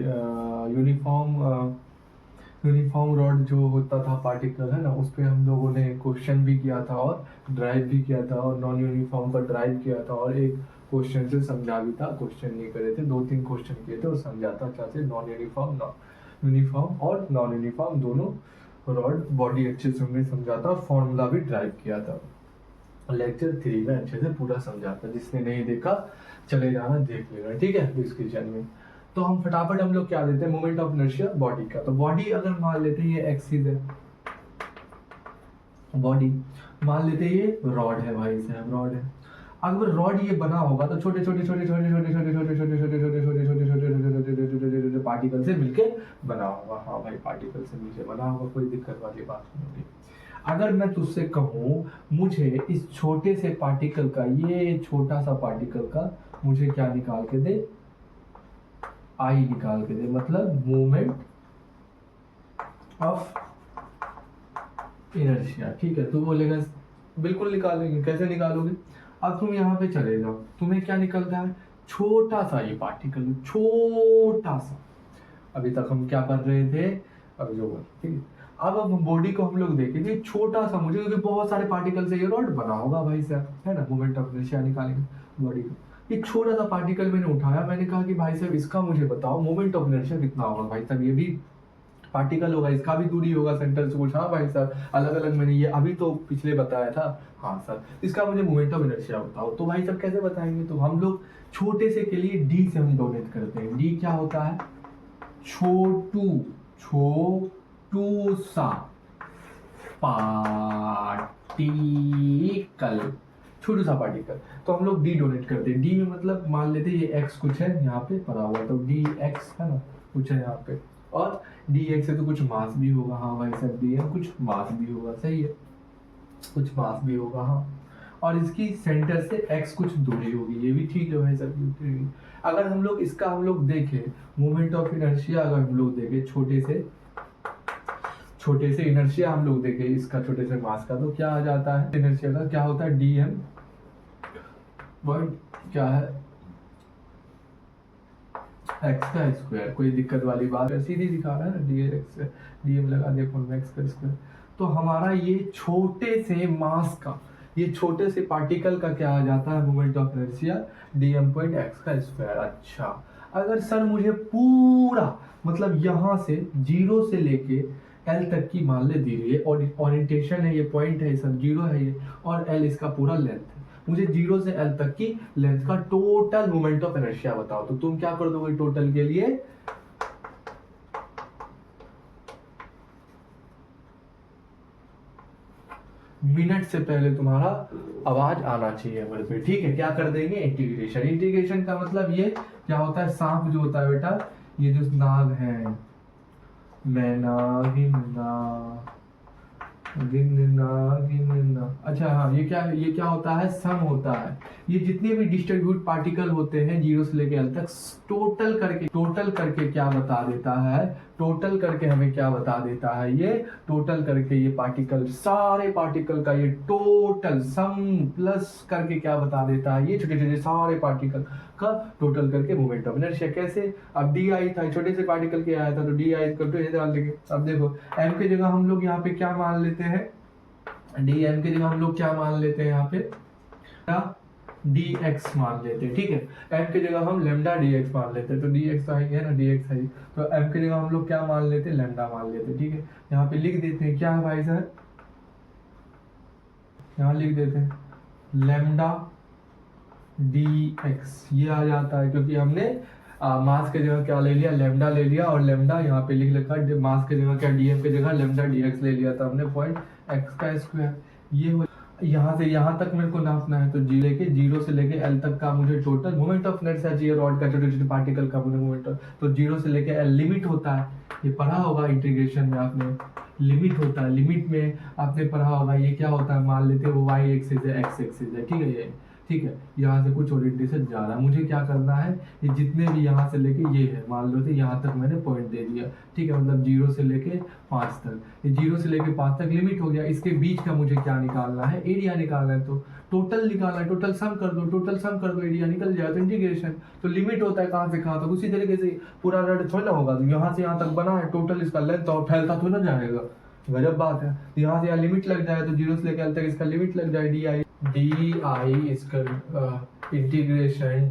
यूनिफॉर्म रॉड जो होता था पार्टिकल, है ना, उस पे हम लोगों ने क्वेश्चन भी किया था, और ड्राइव भी किया था, और नॉन यूनिफॉर्म पर ड्राइव किया था, और एक क्वेश्चन से समझा भी था, क्वेश्चन नहीं करे थे, 2-3 क्वेश्चन किए थे और समझाता अच्छा से, नॉन यूनिफॉर्म यूनिफॉर्म और नॉन यूनिफॉर्म दोनों रॉड बॉडी अच्छे से हमने समझाता और फॉर्मूला भी ड्राइव किया था। लेक्चर 3 में अच्छे से पूरा समझाता, जिसने नहीं देखा चले जाना देख लेना, ठीक है, डिस्क्रिप्शन में। तो हम फटाफट हम लोग क्या लेते हैं, मोमेंट ऑफ इनर्शिया बॉडी का। तो बॉडी अगर मान लेते हैं ये एक्सिस है, बॉडी मान लेते हैं ये रॉड है भाई साहब, रॉड है। अगर रॉड ये बना होगा तो छोटे छोटे छोटे छोटे छोटे छोटे छोटे छोटे छोटे छोटे छोटे छोटे छोटे छोटे छोटे पार्टिकल से मिलके बना होगा। हाँ भाई, पार्टिकल से मिलके बना होगा, कोई दिक्कत वाली बात नहीं होगी। अगर मैं तुझसे कहूँ मुझे इस छोटे से पार्टिकल का, ये छोटा सा पार्टिकल का मुझे क्या निकाल के दे, आई निकाल के दे, मतलब मोमेंट ऑफ इनर्शिया, ठीक है। तो बोलेगा बिल्कुल निकालेंगे, कैसे निकालोगे? अब तुम यहाँ पे चले जाओ, तुम्हें क्या निकलता है, छोटा सा ये पार्टिकल, छोटा सा। अभी तक हम क्या कर रहे थे, अब जो ठीक है। अब बॉडी को हम लोग देखेंगे, छोटा सा मुझे, क्योंकि बहुत सारे पार्टिकल से ये रॉड बना होगा भाई साहब, है ना, मोमेंट ऑफ इनर्शिया निकालेंगे बॉडी का। ये छोटा सा पार्टिकल मैंने उठाया, मैंने कहा कि भाई साहब इसका मुझे बताओ मोमेंट ऑफ इनर्शिया कितना होगा। भाई साहब ये भी पार्टिकल होगा, इसका भी दूरी होगा सेंटर से कुछ। हाँ भाई साहब, अलग अलग मैंने ये अभी तो पिछले बताया था। हाँ सर, इसका मुझे मोमेंट ऑफ इनर्शिया बताओ। तो भाई साहब कैसे बताएंगे, तो हम लोग छोटे से के लिए डी से हम डोनेट करते हैं। डी क्या होता है, छोटू, छोटू सा पार्टिकल, छोटू सा पार्टिकल। तो हम लोग डी डोनेट करते हैं। डी में मतलब मान लेते हैं ये एक्स कुछ है यहाँ पे पड़ा हुआ, तो डी एक्स है ना, कुछ है यहाँ पे, और डी एक्स से तो कुछ मास भी होगा। हाँ भाई साहब, डी एक्स कुछ मास भी होगा, सही है, कुछ मास भी होगा। हाँ, और इसकी सेंटर से एक्स कुछ दूरी होगी, ये भी ठीक है भाई साहब। अगर हम लोग इसका हम लोग देखें मोमेंट ऑफ इनर्शिया, अगर हम लोग देखें छोटे से इनर्शिया हम लोग देखें इसका, छोटे से मास का, तो क्या आ जाता है इनर्शिया का, क्या होता है, डी एम पॉइंट क्या है, एक्स का स्क्वायर। कोई दिक्कत वाली बात है, सीधी दिखा रहा है ना, डी एक्स डी एम लगा दिया अपॉन एक्स का स्क्वायर। तो हमारा ये छोटे से मास का, ये छोटे से पार्टिकल का क्या आ जाता है, moment of inertia d m point x का स्क्वायर। अच्छा, अगर सर मुझे पूरा मतलब यहाँ से 0 से लेके एल तक की मान ले दी रही है, और ओरिएंटेशन है, ये पॉइंट है सर, 0 है ये, और एल इसका पूरा लेंथ है। मुझे 0 से एल तक की लेंथ का टोटल मोमेंट ऑफ इनर्शिया बताओ। तो तुम क्या कर दोगे टोटल के लिए, मिनट से पहले तुम्हारा आवाज आना चाहिए मेरे पे, ठीक है। क्या कर देंगे, इंटीग्रेशन। इंटीग्रेशन का मतलब ये क्या होता है, सांप जो होता है बेटा, ये जो नाग है, मैना गिनना गिनना। अच्छा हाँ, ये क्या होता है, सम होता है। ये जितने भी डिस्ट्रीब्यूट पार्टिकल होते हैं 0 से लेके एल तक, टोटल करके क्या बता देता है, टोटल करके हमें क्या बता देता है, ये टोटल करके ये पार्टिकल, सारे पार्टिकल का ये टोटल सम प्लस करके क्या बता देता है, ये छोटे छोटे सारे पार्टिकल का टोटल करके मोमेंट ऑफ इनर्शिया। कैसे, अब डी आई था, छोटे से पार्टिकल के आया था, तो डी आई इक्वल टू डाल देंगे। अब देखो एम की जगह हम लोग यहाँ पे क्या मान लेते हैं, डी एम की जगह हम लोग क्या मान लेते हैं, यहाँ पे डी एक्स मान लेते हैं, ठीक है। एम की जगह हम लेमडा डी एक्स मान लेते हैं, तो डी एक्स आएंगे ना, डी एक्स है, तो एम की जगह हम लोग क्या मान लेते हैं, लेमडा मान लेते हैं, ठीक है। यहाँ पे लिख देते हैं क्या है भाई साहब, यहाँ लिख देते हैं लेमडा डी एक्स, ये आ जाता है, क्योंकि हमने मास के जगह क्या ले लिया, लेमडा ले लिया, और लेमडा यहाँ पे लिख रखा है, मास के जगह क्या, डीएम के जगह लेमडा डीएक्स ले लिया था हमने, पॉइंट एक्स का स्क्वायर। ये हो, यहाँ से यहाँ तक मेरे को नापना है, तो 0 से लेके एल तक का मुझे टोटल मोमेंट ऑफ इनर्शिया चाहिए, रॉड का छोटे छोटे पार्टिकल का मोमेंट। तो 0 से लेके एल लिमिट होता है, ये पढ़ा होगा इंटीग्रेशन में आपने, लिमिट होता है, लिमिट में आपने पढ़ा होगा, ये क्या होता है, मान लेते हैं वो वाई एक्सिस है, एक्स एक्सिस है, ठीक है, ये ठीक है। यहाँ से कुछ ओरिएंटेशन जा रहा है, मुझे क्या करना है, ये जितने भी यहाँ से लेके ये है, मान लो तो यहाँ तक मैंने पॉइंट दे दिया, ठीक है, मतलब 0 से लेके 5 तक, ये 0 से लेके 5 तक लिमिट हो गया। इसके बीच का मुझे क्या निकालना है, एरिया निकालना है, तो टोटल निकालना है, टोटल सम कर दो, टोटल सम कर दो, एरिया निकल जाए। तो इंटीग्रेशन तो लिमिट होता है कहाँ से कहाँ तक, उसी तरीके से पूरा रड थोड़ा ना होगा, तो यहाँ से यहाँ तक बना है, टोटल इसका लेंथ और फैलता थोड़ा ना जाएगा, गजब बात है। यहाँ से यहाँ लिमिट लग जाए तो जीरो से लेकर एल तक इसका लिमिट लग जाए डी आई इसका इंटीग्रेशन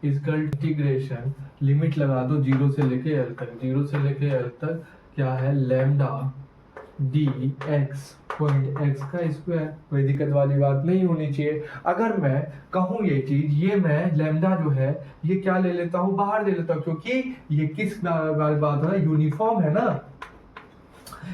इंटीग्रेशन लिमिट लगा दो जीरो से लेके एल तक, जीरो से लेके एल तक क्या है lambda D x point x का स्क्वायर। कोई दिक्कत वाली बात नहीं होनी चाहिए। अगर मैं कहूँ ये चीज, ये मैं लैम्डा जो है ये क्या ले लेता हूँ, बाहर ले लेता हूँ, क्योंकि ये किस वाली बात है, यूनिफॉर्म है ना,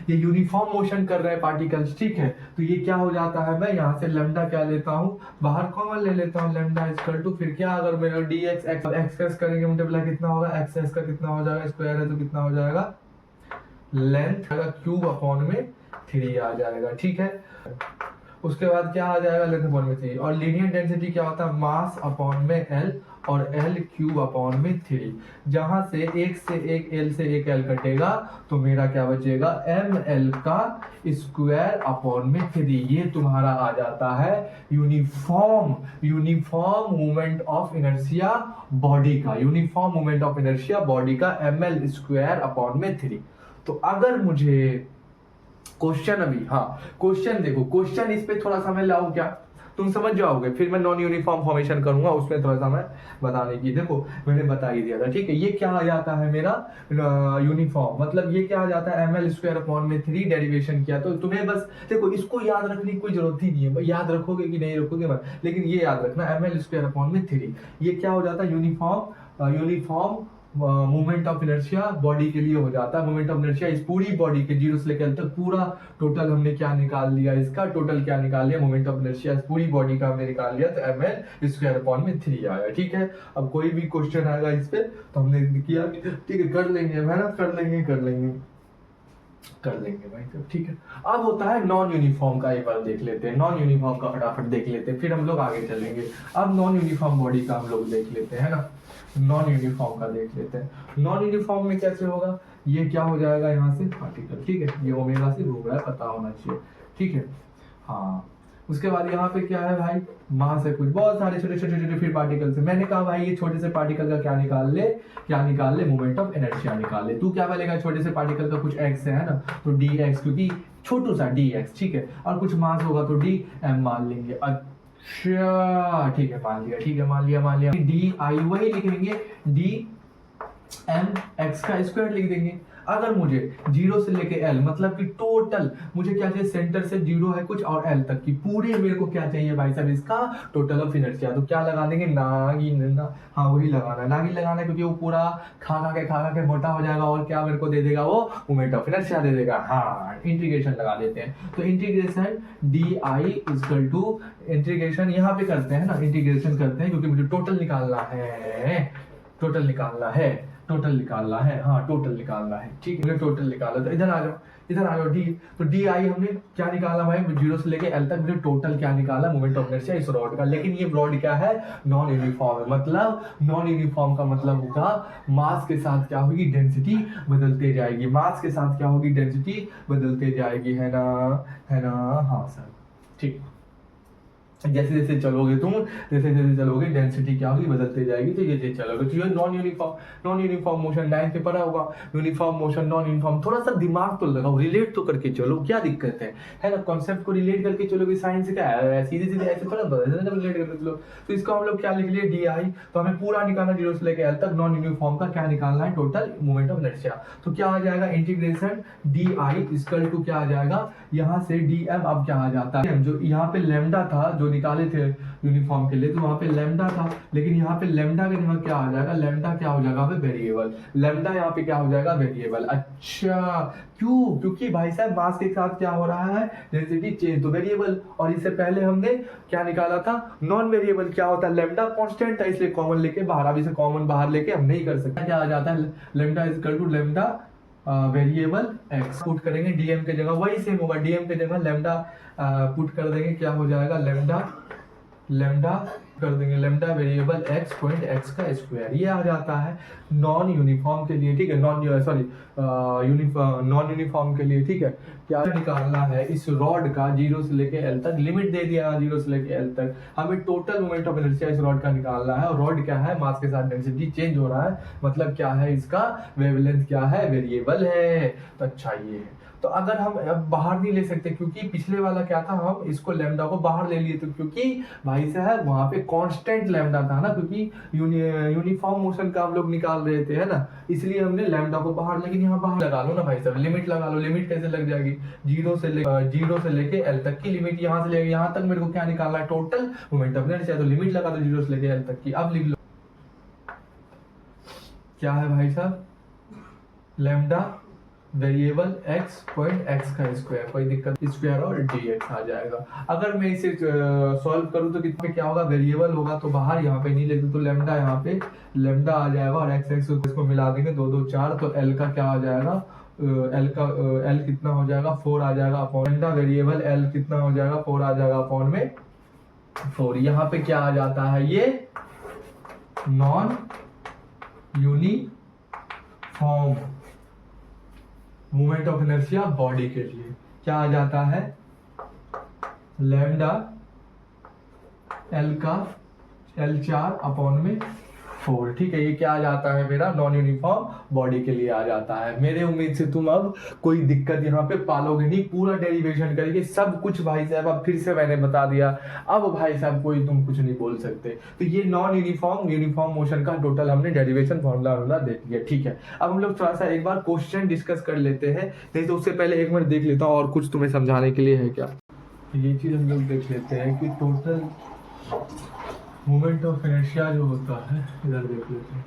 ये यूनिफॉर्म मोशन कर रहे हैं पार्टिकल्स, ठीक है। तो ये क्या हो जाता है, मैं यहाँ से लैम्डा क्या लेता हूँ, बाहर कॉमन ले लेता हूँ, लैम्डा इक्वल टू फिर क्या, अगर मेरा डी एक्स एक्स करेंगे मल्टीप्लाई कितना होगा, एक्स एस का कितना हो जाएगा, स्क्वायर है तो कितना हो जाएगा, लेंथ क्यूब अपॉन में 3 आ जाएगा, ठीक है। उसके बाद क्या आ जाएगा, लेंथ अपॉन में 3, और लीनियर डेंसिटी क्या होता है, मास अपॉन में एल और एल क्यूब अपॉन में 3। जहां से एक से एक एल से एक एल कटेगा तो मेरा क्या बचेगा, एम एल का स्क्वायर अपॉन में 3। ये तुम्हारा आ जाता है uniform movement of inertia body का, uniform movement of inertia body का एम एल स्क्वायर अपॉन में 3। तो अगर मुझे क्वेश्चन अभी, हाँ क्वेश्चन देखो, क्वेश्चन इस पे थोड़ा सा मैं लाऊं क्या, तुम समझ जाओगे, फिर मैं नॉन यूनिफॉर्म फॉर्मेशन करूंगा, उसमें थोड़ा सा मैं बताने की, देखो मैंने बता ही दिया था, ठीक है। ये क्या आ जाता है मेरा यूनिफॉर्म, मतलब ये क्या आ जाता है, एम एल स्क्वायर अपॉन में 3 डेरिवेशन किया। तो तुम्हें बस देखो इसको याद रखने की कोई जरूरत ही नहीं है, याद रखोगे कि नहीं रखोगे मत, लेकिन ये याद रखना एम एल स्क्वायर अपॉन में 3, ये क्या हो जाता है, uniform movement of inertia body के लिए हो जाता है। मूवमेंट ऑफ इनर्शिया इस पूरी बॉडी के जीरो से लेकर तक पूरा टोटल हमने क्या निकाल लिया, इसका टोटल क्या निकाल लिया, मूवमेंट ऑफ इनर्शिया इस पूरी बॉडी का हमने निकाल लिया, तो एम एल स्क्वायर अपॉन में 3 आया, ठीक है। अब कोई भी क्वेश्चन आएगा इस पे तो हमने किया, ठीक है, कर लेंगे, मेहनत कर लेंगे भाई, तो ठीक है। अब होता है नॉन यूनिफॉर्म का, एक बार देख लेते हैं, नॉन यूनिफॉर्म का फटाफट देख लेते हैं, फिर हम लोग आगे चलेंगे। अब नॉन यूनिफॉर्म बॉडी का हम लोग देख लेते हैं ना, नॉन यूनिफॉर्म का देख लेते हैं। नॉन यूनिफॉर्म में कैसे होगा, ये क्या हो जाएगा, यहाँ से पार्टिकल, ठीक है, ये ओमेगा से घूम रहा है, पता होना चाहिए, ठीक है। हाँ, उसके बाद यहाँ पे क्या है भाई, मास है कुछ, बहुत सारे छोटे छोटे फिर पार्टिकल से, मैंने कहा भाई ये छोटे से पार्टिकल का क्या निकाल ले, मूवमेंट ऑफ इनर्शिया निकाल ले। तू क्या बोलेगा, छोटे से पार्टिकल का कुछ एक्स है ना, तो डी एक्स, क्योंकि छोटू सा डी एक्स, ठीक है, और कुछ मास होगा तो डी एम मान लेंगे। अच्छा ठीक है, मान लिया डी आई वही लिखेंगे, डी एम एक्स का स्क्वायर लिख देंगे। अगर मुझे जीरो से लेके एल, मतलब कि टोटल मुझे क्या चाहिए, सेंटर से जीरो है कुछ और एल तक की पूरी मेरे को क्या चाहिए भाई साहब, इसका टोटल ऑफ इनर्शिया। तो क्या लगा देंगे, हाँ वही लगाना है, क्योंकि वो पूरा खा के मोटा हो जाएगा, और क्या मेरे को दे देगा, वो मोमेंट ऑफ इनर्शिया दे देगा। हाँ, इंटीग्रेशन लगा देते हैं, तो integration d I equal to integration यहाँ पे करते हैं ना, इंटीग्रेशन करते हैं क्योंकि मुझे टोटल निकालना है, हाँ टोटल निकालना है, ठीक है, टोटल निकाला। तो इधर आ जाओ डी, तो डी आई हमने क्या निकाला भाई, जीरो से लेके एल तक मुझे टोटल क्या निकाला, मूवमेंट ऑफ इनर्शिया इस रॉड का। लेकिन ये रॉड क्या है, नॉन यूनिफॉर्म है, मतलब नॉन यूनिफॉर्म का मतलब होगा मास के साथ क्या होगी, डेंसिटी बदलते जाएगी, है ना, हाँ सर, ठीक। जैसे जैसे चलोगे डेंसिटी क्या होगी, बदलते जाएगी, तो ये चलोगे। तो ये नॉन यूनिफॉर्म मोशन 9 पे पढ़ा होगा, यूनिफॉर्म मोशन, नॉन यूनिफॉर्म, थोड़ा सा दिमाग तो लगाओ, रिलेट तो करके चलो, क्या दिक्कत है ना, कॉन्सेप्ट को रिलेट करके चलोगे, साइंस क्या है, सीधे ऐसे थोड़ा रिलेट करके चलो। तो इसको हम लोग क्या लिख लिए, डी आई, तो हमें पूरा निकालना जीरो से लेके एल तक, नॉन यूनिफॉर्म का क्या निकालना है, टोटल मूवमेंट ऑफ इनर्शिया। तो क्या आ जाएगा, integration d I equal to क्या आ जाएगा, यहाँ से डी एम, अब क्या आ जाता है, जो यहाँ पे लैम्डा था जो निकाले थे यूनिफॉर्म के लिए, तो वहां पे लैम्डा था, लेकिन यहाँ पे लैम्डा के जगह क्या आ जाएगा, लैम्डा क्या हो जाएगा, वेरिएबल, लैम्डा यहाँ पे क्या हो जाएगा, वेरिएबल। अच्छा क्यों, क्योंकि भाई साहब मास के साथ क्या हो रहा है, डेंसिटी चेंज, तो वेरिएबल। और इससे पहले हमने क्या निकाला था, नॉन वेरिएबल, क्या होता है, लैम्डा कांस्टेंट था, इसलिए कॉमन लेके बाहर, अब इसे कॉमन बाहर लेके हम नहीं कर सकते, क्या आ जाता है, lambda is equal to lambda variable x, put करेंगे डीएम के जगह, वही सेम होगा, डीएम के जगह लैम्डा पुट कर देंगे, क्या हो जाएगा, लैम्डा लेमडा कर देंगे, lambda variable x point x का स्क्वायर, ये आ जाता है नॉन यूनिफॉर्म के लिए, ठीक है, नॉन यूनिफॉर्म के लिए, ठीक है। क्या निकालना है इस रॉड का, 0 से लेके एल तक लिमिट दे दिया, 0 से लेके एल तक हमें टोटल मोमेंट ऑफ इनर्शिया इस रॉड का निकालना है। और रॉड क्या है, मास के साथ डेंसिटी चेंज हो रहा है, मतलब क्या है इसका वेवलेंथ क्या है, वेरिएबल है। तो अच्छा ये है, तो अगर हम अब बाहर नहीं ले सकते, क्योंकि पिछले वाला क्या था, हम इसको लैम्डा को बाहर ले लिए, तो क्योंकि भाई साहब वहां पे कांस्टेंट लैम्डा था ना, क्योंकि यूनिफॉर्म मोशन का हम लोग निकाल रहे थे, है ना, इसलिए हमने लैम्डा को बाहर, लेकिन यहाँ बाहर लगा लो ना भाई साहब, लिमिट लगा लो। लिमिट कैसे लग जाएगी, 0 से लेके एल तक की लिमिट, यहाँ से लेके यहाँ तक मेरे को क्या निकालना है, टोटल मोमेंट ऑफ इनर्शिया, तो लिमिट लगा दो 0 से लेके एल तक की। अब लिख लो क्या है भाई साहब, lambda variable x point x का स्क्वायर, कोई दिक्कत, स्क्वायर और dx आ जाएगा। अगर मैं इसे सॉल्व करूं तो कितने क्या होगा, वेरिएबल होगा तो बाहर यहाँ पे नहीं लेते, तो लेमडा यहाँ पे लेमडा आ जाएगा, और एक्स एक्स इसको मिला देंगे 2 2 4, तो एल का क्या आ जाएगा, एल कितना हो जाएगा, 4 आ जाएगा अपॉन लेमडा वेरिएबल एल कितना हो जाएगा, 4 आ जाएगा अपॉन में 4। यहाँ पे क्या आ जाता है, ये non uniform moment of inertia body के लिए क्या आ जाता है, लैम्डा एल का L4 अपॉन में 4, ठीक है। ये क्या आ जाता है, मेरा नॉन यूनिफॉर्म बॉडी के लिए आ जाता है। मेरे उम्मीद से तुम अब कोई दिक्कत यहाँ पे पालोगे नहीं, पूरा डेरिवेशन करेंगे सब कुछ भाई साहब, अब फिर से मैंने बता दिया, अब भाई साहब कोई तुम कुछ नहीं बोल सकते। तो ये नॉन यूनिफॉर्म मोशन का टोटल हमने डेरिवेशन फॉर्मूला देख लिया, ठीक है। अब हम लोग थोड़ा सा एक बार क्वेश्चन डिस्कस कर लेते हैं, नहीं तो उससे पहले एक मिनट देख लेता हूँ और कुछ तुम्हें समझाने के लिए है क्या। ये चीज हम लोग देख लेते हैं कि टोटल मोमेंट ऑफ इनर्शिया जो होता है, इधर देख लेते हैं,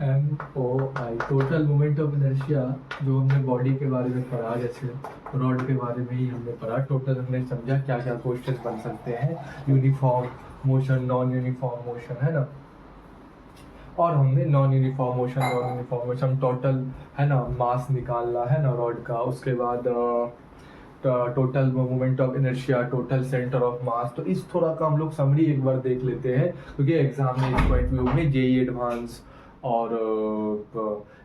MOI total moment of inertia, जो हमने बॉडी के बारे में पढ़ा, जैसे रॉड के बारे में ही हमने पढ़ा, टोटल हमने समझा क्या क्या क्वेश्चन बन सकते हैं, uniform motion, non uniform motion, है ना, और हमने नॉन यूनिफॉर्म मोशन टोटल, है ना, मास निकालना है ना रॉड का, उसके बाद total moment of inertia, total centre of mass. तो इस थोड़ा का हम लोग समरी एक बार देख लेते हैं, क्योंकि एग्जाम में इस पॉइंट व्यू में जेई एडवांस और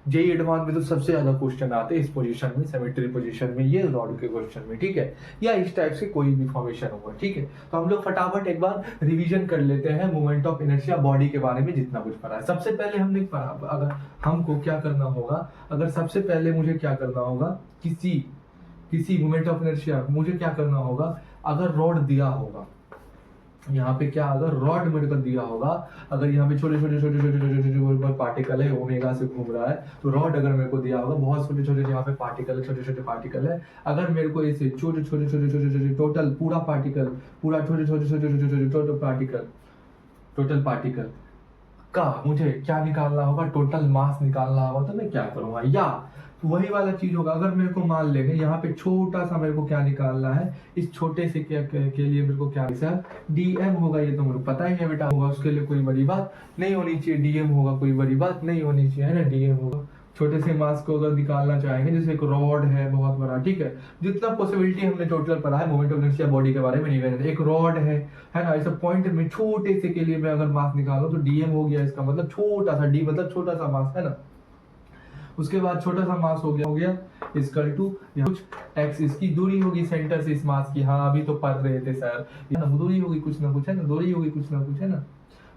जेई एडवांस में तो सबसे ज्यादा क्वेश्चन आते हैं इस पोजीशन में, सिमेट्री पोजीशन में, ये रॉड के क्वेश्चन में, ठीक है, या इस टाइप से कोई भी फॉर्मेशन होगा, ठीक है। तो हम लोग फटाफट एक बार रिवीजन कर लेते हैं मोमेंट ऑफ इनर्शिया बॉडी के बारे में जितना कुछ पढ़ा है। सबसे पहले हमने पढ़ा, अगर हमको क्या करना होगा, अगर सबसे पहले मुझे क्या करना होगा, किसी मोमेंट ऑफ इनर्शिया मुझे क्या करना होगा, अगर रॉड दिया होगा यहाँ पे, क्या अगर रॉड मेरे को दिया होगा, अगर यहाँ पे छोटे छोटे पार्टिकल है, ओमेगा से घूम रहा है, तो रॉड अगर मेरे को दिया होगा, बहुत छोटे छोटे यहाँ पे पार्टिकल, छोटे पार्टिकल है, अगर मेरे को ऐसे छोटे टोटल पूरा पार्टिकल, पूरा छोटे टोटल पार्टिकल का मुझे क्या निकालना होगा, टोटल मास निकालना होगा, तो मैं क्या करूंगा, या तो वही वाला चीज होगा, अगर मेरे को मान लेंगे यहाँ पे छोटा सा मेरे को क्या निकालना है, इस छोटे से के लिए मेरे को क्या डीएम होगा, ये तो मेरे को पता ही है बेटा, होगा उसके लिए कोई बड़ी बात नहीं होनी चाहिए, डीएम होगा कोई बड़ी बात नहीं होनी चाहिए, है ना, डीएम होगा। छोटे से मास को अगर निकालना चाहेंगे, जैसे एक रॉड है बहुत बड़ा, ठीक है, जितना पॉसिबिलिटी हमने टोटल पढ़ा है मोमेंट ऑफ इनर्शिया बॉडी के बारे में नहीं कहते, एक रॉड है ना, इस पॉइंट में छोटे से के लिए मैं अगर मास निकालूं तो डीएम हो गया, इसका मतलब छोटा सा, डी मतलब छोटा सा मास, है ना। उसके बाद छोटा सा मास हो गया इक्वल टू कुछ एक्स, इसकी दूरी होगी सेंटर से इस मास की, हाँ अभी तो पढ़ रहे थे सर, दूरी होगी कुछ ना कुछ, है ना, दूरी होगी कुछ ना कुछ, है ना।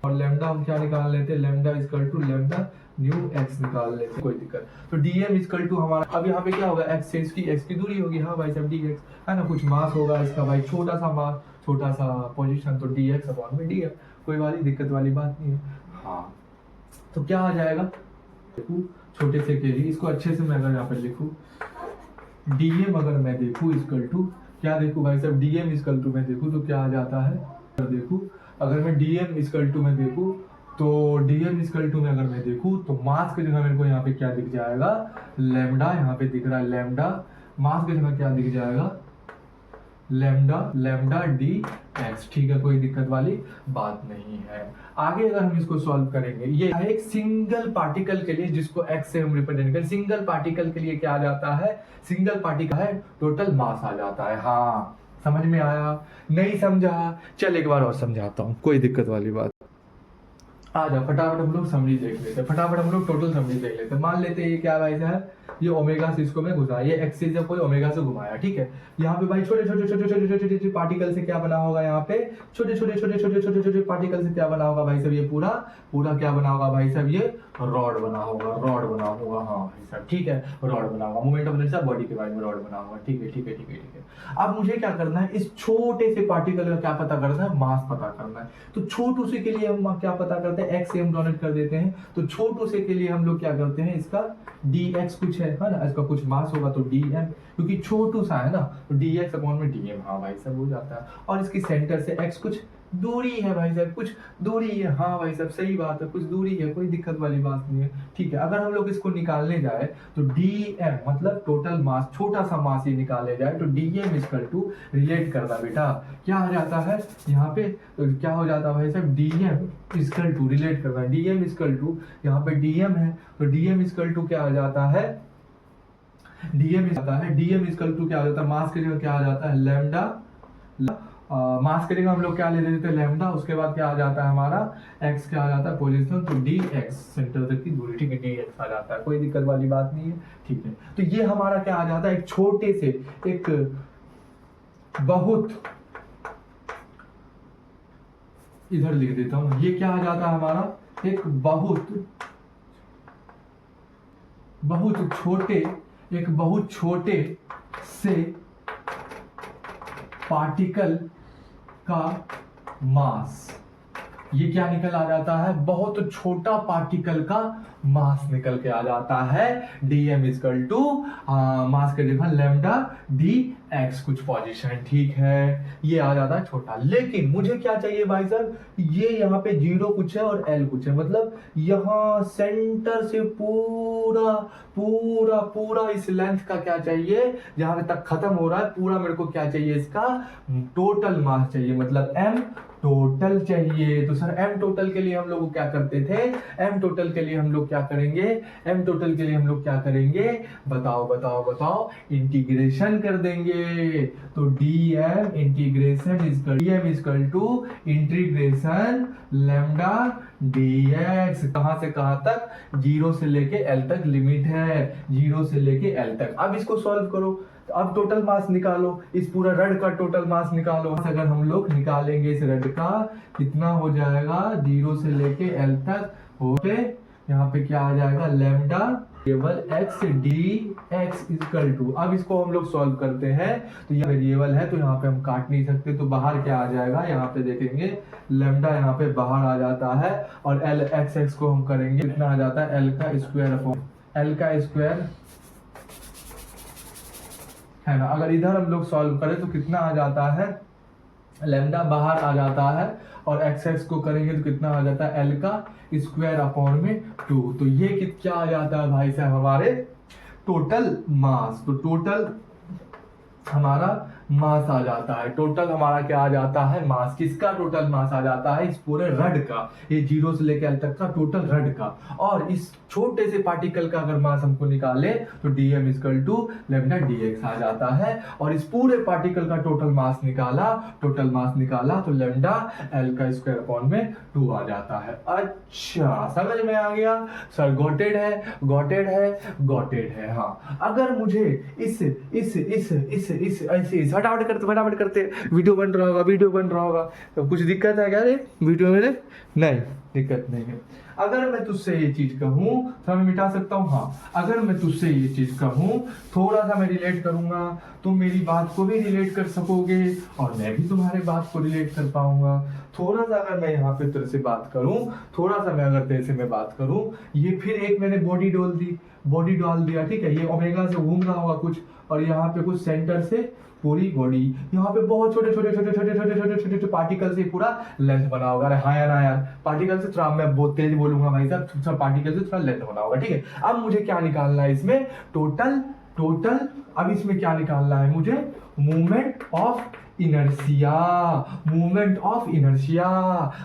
और लैम्डा हम क्या निकाल लेते हैं, lambda equal to lambda new x निकाल लेते हैं, कोई दिक्कत। तो डीएम इक्वल टू हमारा, अब यहाँ पे क्या होगा, एक्स से इसकी दूरी होगी, हाँ भाई साहब डी एक्स, है ना, कुछ मास होगा इसका भाई, छोटा सा मास, छोटा सा पोजीशन, तो डी एक्स अपॉन में डी एक्स, कोई वाली दिक्कत वाली बात नहीं है। हाँ तो क्या आ जाएगा, छोटे से के लिए, इसको अच्छे से मैं अगर यहाँ पर लिखूं, डीएम अगर मैं देखूं इक्वल टू क्या देखूं भाई साहब, डीएम इक्वल टू मैं देखूं तो क्या आ जाता है, देखूं अगर मैं डीएम इक्वल टू में देखूं, तो डीएम इक्वल टू में अगर मैं देखूं तो मास की जगह मेरे को यहाँ पे क्या दिख जाएगा, लैम्डा, यहाँ पे दिख रहा है लैम्डा, मास की जगह क्या दिख जाएगा, लैम्डा डी एक्स, ठीक है, कोई दिक्कत वाली बात नहीं है। आगे अगर हम इसको सॉल्व करेंगे, ये है एक सिंगल पार्टिकल के लिए जिसको एक्स से हम रिप्रेजेंट करें, सिंगल पार्टिकल के लिए क्या आ जाता है, सिंगल पार्टिकल है टोटल मास आ जाता है, हाँ समझ में आया? नहीं समझा? चल एक बार और समझाता हूँ, कोई दिक्कत वाली बात। आ जाओ फटाफट हम लोग समरी देख लेते हैं, फटाफट हम लोग टोटल समरी देख लेते हैं। मान लेते हैं ये क्या भाई साहब, ये ओमेगा से इसको मैं घुसा, ये एक्सिस से कोई ओमेगा से घुमाया, ठीक है। यहाँ पे भाई छोटे छोटे छोटे छोटे छोटे छोटे पार्टिकल से क्या बना होगा, यहाँ पे छोटे छोटे छोटे छोटे छोटे छोटे पार्टिकल से क्या बना होगा भाई साहब, ये पूरा पूरा क्या बना होगा भाई साहब, ये रॉड बना होगा, रॉड बना होगा, हाँ भाई साहब ठीक है, रॉड बना होगा। मोमेंट ऑफ इनर्शिया बॉडी के बारे में रॉड बना होगा, ठीक है ठीक है ठीक है ठीक है। अब मुझे क्या करना है, इस छोटे से पार्टिकल का क्या पता करना है, मास पता करना है। तो छोटू से के लिए हम क्या पता करते हैं, एक्स से हम डोनेट कर देते हैं। तो छोटू से के लिए हम लोग क्या करते हैं, इसका dx कुछ है ना, इसका कुछ मास होगा तो dm, क्योंकि छोटू सा है ना, तो dx अपॉन में dm, हाँ भाई साहब हो जाता है। और इसकी सेंटर से x कुछ दूरी है भाई साहब, कुछ दूरी है, हाँ भाई साहब सही बात है, कुछ दूरी है, कोई दिक्कत वाली बात नहीं है, ठीक है। अगर हम लोग इसको निकालने जाए तो dm मतलब टोटल मास, छोटा सा मास ये निकाले जाए तो dm इक्वल टू, रिलेट करना बेटा, क्या आ जाता है यहाँ पे, तो क्या हो जाता है भाई साहब, dm इक्वल टू, रिलेट करना, dm इक्वल टू, यहाँ पे dm है तो dm इक्वल टू क्या आ जाता है, dm आता है, dm इक्वल टू क्या आ जाता है, मास के जगह क्या आ जाता है, लैम्डा, मास करेंगे हम लोग क्या ले लेते हैं, लैम्डा, उसके बाद क्या आ जाता है हमारा x क्या आ जाता है, पोजीशन, तो dx सेंटर तक की दूरी, ठीक है, dx आ जाता है, कोई दिक्कत वाली बात नहीं है, ठीक है। तो ये हमारा क्या आ जाता है, एक छोटे से, एक बहुत, इधर लिख देता हूं, ये क्या आ जाता है हमारा, एक बहुत छोटे, एक बहुत छोटे से पार्टिकल का मास, ये क्या निकल आ जाता है, बहुत छोटा पार्टिकल का मास निकल के आ जाता है, dm इक्वल टू मास के जगह लैम्डा dx कुछ पोजीशन, ठीक है, ये आ जाता है छोटा। लेकिन मुझे क्या चाहिए भाई साहब, ये यहाँ पे 0 कुछ है और l कुछ है, मतलब यहाँ सेंटर से पूरा पूरा पूरा इस लेंथ का क्या चाहिए, जहां तक खत्म हो रहा है पूरा, मेरे को क्या चाहिए, इसका टोटल मास चाहिए, मतलब m टोटल चाहिए। तो सर m टोटल के लिए हम लोग क्या करते थे, m टोटल के लिए हम लोग क्या करेंगे, m टोटल के लिए हम लोग क्या करेंगे, बताओ बताओ बताओ, इंटीग्रेशन कर देंगे। तो dm equal to integration lambda dx, कहां से कहां तक, 0 से लेके l तक लिमिट है, 0 से लेके l तक। अब इसको सॉल्व करो, तो अब टोटल मास निकालो, इस पूरा रड का टोटल मास निकालो। अगर हम लोग निकालेंगे इस रड का, कितना हो जाएगा, 0 से लेके l तक होके, यहाँ पे क्या आ जाएगा, lambda variable x dx equal to, अब इसको हम लोग सॉल्व करते हैं, तो ये वेरिएबल है तो यहाँ पे हम काट नहीं सकते, तो बाहर क्या आ जाएगा, यहाँ पे देखेंगे लैम्डा यहाँ पे बाहर आ जाता है, और l x को हम करेंगे, कितना आ जाता है, l का स्क्वायर अपॉन l का स्क्वायर है ना। अगर इधर हम लोग सॉल्व करें तो कितना आ जाता है, लैम्डा बाहर आ जाता है, और एक्स को करेंगे तो कितना आ जाता है, एल का स्क्वायर अपॉन में 2। तो ये क्या आ जाता है भाई साहब, हमारे टोटल मास। तो टोटल हमारा मास आ जाता है, टोटल हमारा क्या आ जाता है, मास। किसका टोटल मास आ जाता है, इस पूरे रड का, ये 0 से लेकर l तक का टोटल रड का। और इस छोटे से पार्टिकल का अगर मास हमको निकाले तो dm equal to lambda dx आ जाता है, और इस पूरे पार्टिकल का टोटल मास निकाला तो लैम्डा l का स्क्वायर अपॉन में 2 आ जाता है। अच्छा समझ में आ गया सर, गॉटेड है हाँ। अगर मुझे इस ऐसे फटाफट करते वीडियो बन रहा होगा तो कुछ दिक्कत है क्या रे वीडियो में, नहीं दिक्कत नहीं है। अगर मैं तुझसे ये चीज कहूँ तो मैं मिटा सकता हूँ, हाँ। अगर मैं तुझसे ये चीज कहूँ, थोड़ा सा मैं रिलेट करूंगा, तुम मेरी बात को भी रिलेट कर सकोगे और मैं भी तुम्हारे बात को रिलेट कर पाऊंगा। थोड़ा सा अगर मैं यहाँ पे तेरे से बात करूँ, थोड़ा सा मैं अगर तेरे से मैं बात करूँ, ये फिर एक मैंने बॉडी डाल दिया, ठीक है। ये ओमेगा से घूम रहा होगा कुछ, और यहाँ पे कुछ सेंटर से पूरी बॉडी, यहाँ पे बहुत छोटे पार्टिकल से पूरा लेंथ बना होगा। अरे हाँ यार पार्टिकल से थोड़ा, मैं बहुत तेज बोलूंगा भाई साहब, पार्टिकल से थोड़ा लेंथ बना होगा, ठीक है। अब मुझे क्या निकालना है इसमें, टोटल अब इसमें क्या निकालना है मुझे, movement of inertia, movement of inertia.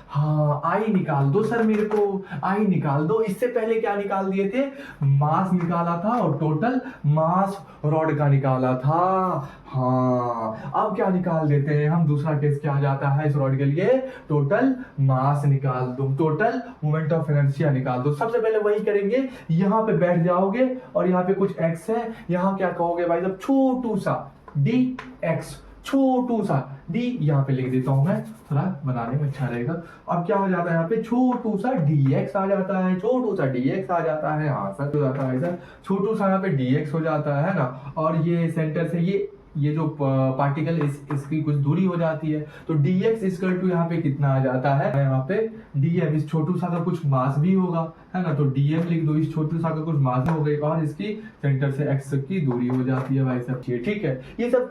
हाँ, आई निकाल दो सर, मेरे को आई निकाल दो। इससे पहले क्या निकाल दिए थे, मास निकाला था और टोटल मास रॉड का निकाला था। हाँ, अब क्या निकाल देते हैं हम, दूसरा केस क्या आ जाता है इस रॉड के लिए, टोटल मास निकाल दो, टोटल मोमेंट ऑफ इनर्शिया निकाल दो। सबसे पहले वही करेंगे, यहाँ पे बैठ जाओगे और यहाँ पे कुछ एक्स है, यहाँ क्या कहोगे भाई साहब, छोटू सा डी एक्स, छोटू सा डी यहाँ पे लिख देता हूं मैं, थोड़ा बनाने में अच्छा रहेगा। अब क्या हो जाता है यहाँ पे, छोटू सा डी एक्स आ जाता है, छोटू सा डी एक्स आ जाता है। हाँ सर, हो जाता है सर, छोटू सा यहाँ पे डी एक्स हो जाता है ना। और ये सेंटर से ये जो पार्टिकल इसकी कुछ दूरी हो जाती है, तो dx इक्वल टू यहाँ पे कितना आ जाता है, यहाँ पे dm, इस छोटू सा का कुछ मास भी होगा, है ना, तो dm लिख दो, इस छोटू सा का कुछ मास हो गई और इसकी सेंटर से x की दूरी हो जाती है भाई साहब। ठीक है, ये सब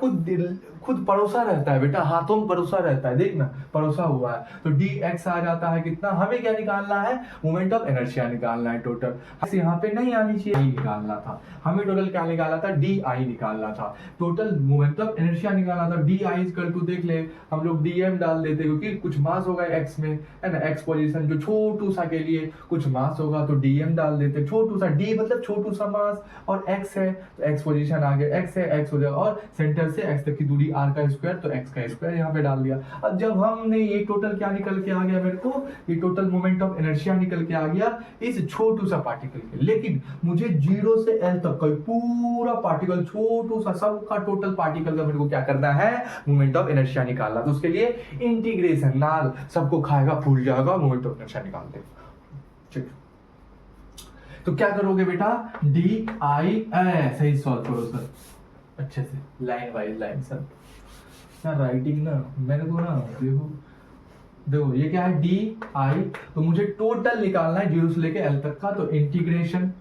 खुद परोसा रहता है बेटा, हाथों में परोसा रहता है, देखना परोसा हुआ है। तो dx आ जाता है कितना, हमें क्या निकालना है, मोमेंट ऑफ इनर्शिया निकालना है टोटल। यहाँ पे नहीं आनी चाहिए, निकालना था हमें, टोटल क्या निकाला था, डी आई निकालना था, टोटल मोमेंट ऑफ इनर्शिया निकालना था। डी आई इक्वल टू देख ले, हम लोग डी एम डाल देते क्योंकि कुछ मास होगा एक्स में, है ना, एक्स पोजीशन जो छोटू सा के लिए कुछ मास होगा तो डी एम डाल देते, छोटू सा डी मतलब छोटू सा मास और एक्स है तो एक्स पोजीशन आगे एक्स है, एक्स हो जाएगा और सेंटर से एक्स तक की दूरी आर का स्क्वायर, तो एक्स का स्क्वायर यहाँ पे डाल दिया। अब जब हमने ये टोटल क्या निकल के आ गया मेरे को, ये टोटल मोमेंट ऑफ इनर्शिया निकल के आ गया इस छोटू सा पार्टिकल के, लेकिन मुझे 0 से L तक का पूरा पार्टिकल, छोटू सा सबका टोटल पार्टिकल का मेरे को क्या करना है, मोमेंट ऑफ इनर्शिया निकालना। तो उसके लिए इंटीग्रेशन, नाल सबको खाएगा फूल जाएगा, मोमेंट ऑफ इनर्शिया निकाल दे। ठीक, तो क्या करोगे बेटा, डी आई ऐसे ही सॉल्व करो सर, अच्छे से line wise line. Sir writing ना मैंने को ना, देखो ये क्या है, डी आई, तो मुझे टोटल निकालना है 0 से लेके L तक का, तो इंटीग्रेशन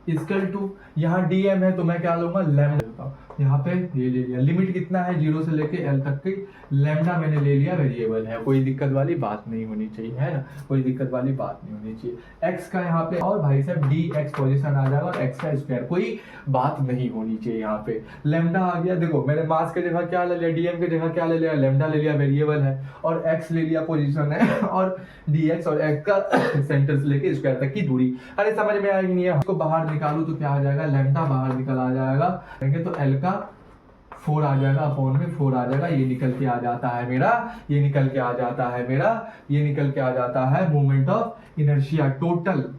इक्वल टू, यहाँ डीएम है तो मैं क्या लूंगा, लैम्डा, यहाँ पे ये ले लिया, लिमिट कितना है 0 से लेके L तक की, लैम्डा मैंने ले लिया, वेरिएबल है, कोई दिक्कत वाली बात नहीं होनी चाहिए, है ना, कोई दिक्कत वाली बात नहीं होनी चाहिए। एक्स का यहाँ पे और भाई साहब डी एक्स पोजिशन आ जाएगा और एक्स का स्क्वायर, कोई बात नहीं होनी चाहिए। यहाँ पे लैम्डा आ गया, देखो मैंने मास के जगह क्या ले लिया, डीएम के जगह क्या ले लिया, लैम्डा ले लिया, वेरिएबल है, और एक्स ले लिया पोजिशन है, और डी एक्स और एक्स का सेंटर से लेके स्क्वायर तक की दूरी। अरे समझ में आएगी नहीं है, उसको बाहर निकालू तो क्या आ जाएगा, लैम्डा बाहर निकल आ जाएगा, तो L का 4 आ जाएगा, अपॉन में 4 आ जाएगा, ये निकल के आ जाता है मेरा, ये निकल के आ जाता है मेरा, ये निकल के आ जाता है moment of inertia, total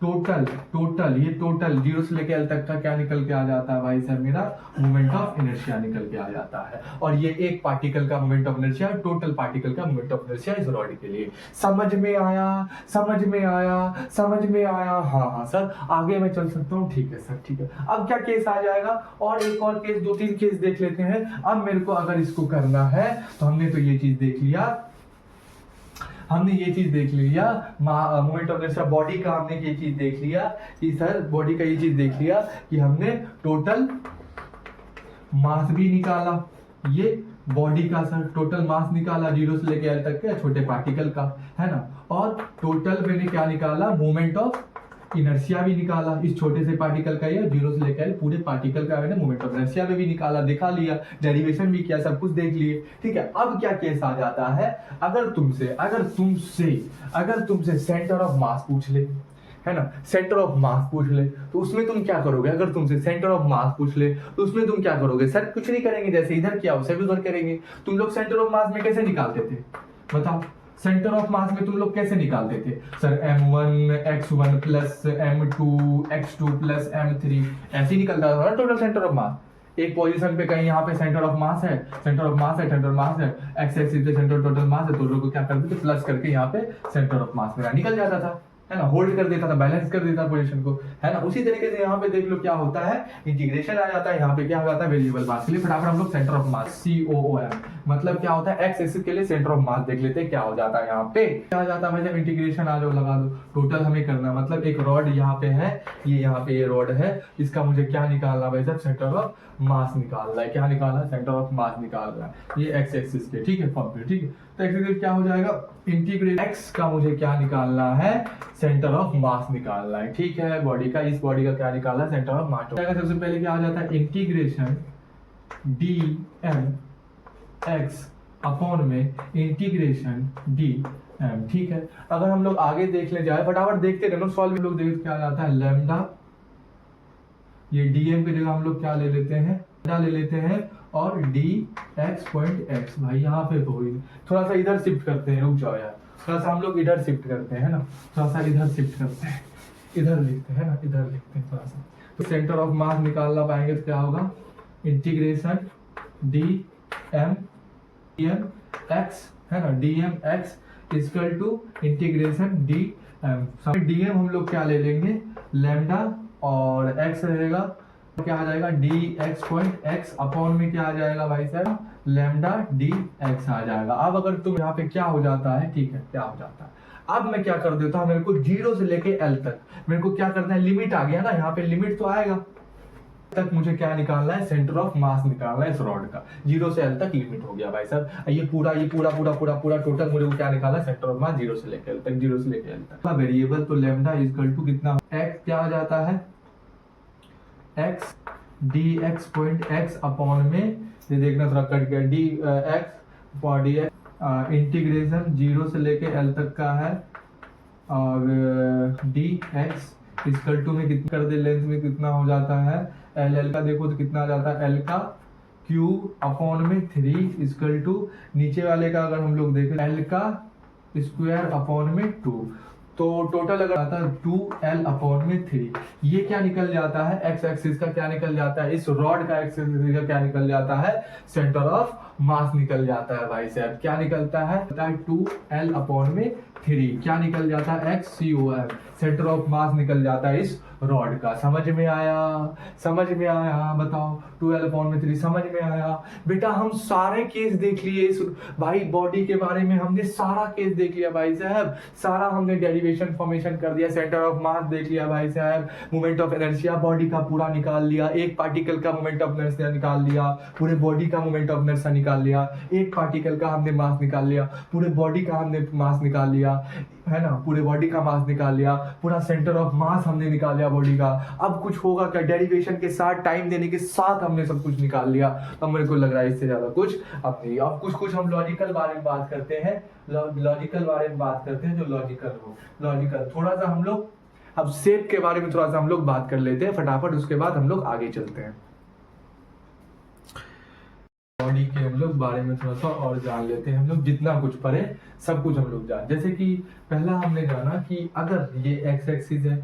total total, ये टोटल 0 से लेके L तक का क्या निकल के आ जाता है भाई साहब, मेरा मोमेंट ऑफ इनर्शिया निकल के आ जाता है। और ये एक पार्टिकल का moment of inertia, total particle का मोमेंट ऑफ इनर्शिया इस रॉड के लिए। समझ में आया, समझ में आया, समझ में आया, हाँ हाँ सर, आगे मैं चल सकता हूँ, ठीक है सर, ठीक है। अब क्या केस आ जाएगा, और एक और केस, 2-3 केस देख लेते हैं। अब मेरे को अगर इसको करना है तो हमने तो ये चीज देख लिया, हमने ये चीज देख लिया मोमेंट ऑफ इनर्शिया बॉडी का, हमने ये चीज देख लिया कि सर बॉडी का ये चीज देख लिया कि हमने टोटल मास भी निकाला, ये बॉडी का सर टोटल मास निकाला 0 से लेके L तक के छोटे पार्टिकल का, है ना, और टोटल मैंने क्या निकाला, मोमेंट ऑफ इनर्शिया भी निकाला इस छोटे से पार्टिकल का, ये 0 से लेकर पूरे पार्टिकल का मैंने मोमेंट ऑफ इनर्शिया में भी निकाला, दिखा लिया, डेरिवेशन भी किया, सब कुछ देख लिए, ठीक है। अब क्या केस आ जाता है, अगर तुमसे सेंटर ऑफ मास पूछ ले, है ना, सेंटर ऑफ मास पूछ ले, तो उसमें तुम क्या करोगे, अगर तुमसे सेंटर ऑफ मास पूछ ले तो उसमें तुम क्या करोगे, सर कुछ नहीं करेंगे, जैसे इधर किया वैसे भी उधर करेंगे। तुम लोग सेंटर ऑफ मास में कैसे निकालते थे, बताओ, सेंटर ऑफ मास में तुम लोग कैसे निकालते थे, sir m1 x1 plus m2 x2 plus m3, ऐसे ही निकलता था ना टोटल सेंटर ऑफ मास। एक पोजीशन पे कहीं यहाँ पे सेंटर ऑफ मास है, सेंटर ऑफ मास है, सेंटर मास है, एक्स एक्सिस पे सेंटर टोटल मास है, तो लोग क्या करते थे, प्लस करके यहाँ पे सेंटर ऑफ मास मेरा निकल जाता था, है ना, होल्ड कर देता था, बैलेंस कर देता पोजीशन को, है ना। उसी तरीके से यहाँ पे देख लो क्या होता है, इंटीग्रेशन आ जाता है, यहाँ पे क्या हो जाता है, वेरिएबल मास के लिए फटाफट हम लोग सेंटर ऑफ मास COOM, मतलब क्या होता है, एक्स एक्सिस के लिए सेंटर ऑफ मास देख लेते हैं क्या हो जाता है, यहाँ पे क्या हो जाता है, इंटीग्रेशन आ जाओ, लगा दो, टोटल हमें करना, मतलब एक रॉड यहाँ पे है, ये यहाँ पे ये रॉड है, इसका मुझे क्या निकालना भाई साहब, सेंटर ऑफ मास निकालना है, क्या निकालना है, सेंटर ऑफ मास निकालना है, ये एक्स एक्सिस के, ठीक है, फॉर्म पे, ठीक है। तो एक्स क्या हो जाएगा, इंटीग्रेट एक्स का मुझे क्या निकालना है, सेंटर ऑफ मास निकालना है, ठीक है, बॉडी का, इस बॉडी का क्या निकालना है, सेंटर ऑफ मास। सबसे पहले क्या आ जाता है, integration d m x upon में इंटीग्रेशन डी एम। ठीक है, अगर हम लोग आगे देख ले जाए, फटाफट देखते रहना, सॉल्व लोग देखते क्या आता है, लैम्डा, ये डीएम की जगह हम लोग क्या ले लेते हैं, ले लेते हैं, और डी एक्स पॉइंट एक्स। भाई यहाँ पे तो थोड़ा सा इधर शिफ्ट करते हैं, रुक जाओ यार, थोड़ा सा हम लोग इधर शिफ्ट करते हैं ना, थोड़ा सा इधर शिफ्ट करते हैं, इधर लिखते हैं ना, इधर लिखते हैं थोड़ा सा। तो सेंटर ऑफ मास निकालना पाएंगे तो क्या होगा, इंटीग्रेशन डी एम एक्स है ना, d m x equal to integration d m. D m हम लोग क्या ले लेंगे, लैम्डा, और एक्स रहेगा क्या आ जाएगा, D x point x upon में क्या आ जाएगा भाई साहब, लैम्डा डी एक्स आ जाएगा। अब अगर तुम यहाँ पे क्या हो जाता है, ठीक है क्या हो जाता है, अब मैं क्या कर देता हूँ, मेरे को 0 से लेके एल तक मेरे को क्या करना है, लिमिट आ गया ना, यहाँ पे लिमिट तो आएगा तक मुझे क्या निकालना है, सेंटर ऑफ मास निकालना है इस रॉड का। 0 से एल तक लिमिट हो गया भाई साहब, ये पूरा टोटल मुझे को क्या निकालना है, सेंटर ऑफ मास 0 से लेके एल तक, 0 से लेके एल तक। वेरिएबल तो लैम्डा इक्वल टू कितना, एक्स क्या आ जाता है, x D x point x upon में, ये देखना थोड़ा कट गया, D x point D x integration 0 से लेके एल तक का है, और डी एक्स इक्वल टू में कितना कर दे, लेंथ में कितना हो जाता है, एल का देखो तो कितना आ जाता है, एल का क्यू अपॉन में 3 इक्वल टू, नीचे वाले का अगर हम लोग देखें एल का स्क्वायर अपॉन में 2, तो टोटल अगर आता है 2l अपॉन में 3, ये क्या निकल जाता है, एक्स एक्सिस का क्या निकल जाता है, इस रॉड का एक्स एक्सिस का क्या निकल जाता है, सेंटर ऑफ मास निकल जाता है भाई साहब, क्या निकलता है 2l अपॉन में 3, क्या निकल जाता है, x c o m, centre of mass निकल जाता है इस रॉड का। समझ में आया, समझ में आया, बताओ 2l अपॉन में 3 समझ में आया बेटा। हम सारे केस देख लिए इस भाई बॉडी के बारे में, हमने सारा केस देख लिया भाई साहब, सारा हमने डेरिवेशन फॉर्मेशन कर दिया, सेंटर ऑफ मास देख लिया भाई साहब, मोमेंट ऑफ इनर्शिया बॉडी का पूरा निकाल लिया, एक पार्टिकल का मोमेंट ऑफ इनर्शिया निकाल लिया, पूरे बॉडी का मोमेंट ऑफ इनर्शिया निकाल लिया, एक पार्टिकल का हमने मास निकाल लिया, पूरे बॉडी का हमने मास निकाल लिया है ना, पूरे बॉडी का मास निकाल लिया, पूरा सेंटर ऑफ मास हमने निकाल लिया बॉडी का। अब कुछ होगा क्या, डेरिवेशन के साथ टाइम देने के साथ हमने सब कुछ निकाल लिया। अब मेरे को लग रहा है इससे ज्यादा कुछ अब नहीं। अब कुछ हम लॉजिकल बारे में बात करते हैं, लॉजिकल बारे में बात करते हैं, जो लॉजिकल हो, लॉजिकल थोड़ा सा हम लोग अब शेप के बारे में थोड़ा सा हम लोग बात कर लेते हैं फटाफट, उसके बाद हम लोग आगे चलते हैं। बॉडी के हम लोग बारे में थोड़ा सा और जान लेते हैं, हम लोग जितना कुछ पढ़े सब कुछ हम लोग जान। जैसे कि पहला हमने जाना कि अगर ये एक्स एक्सिस है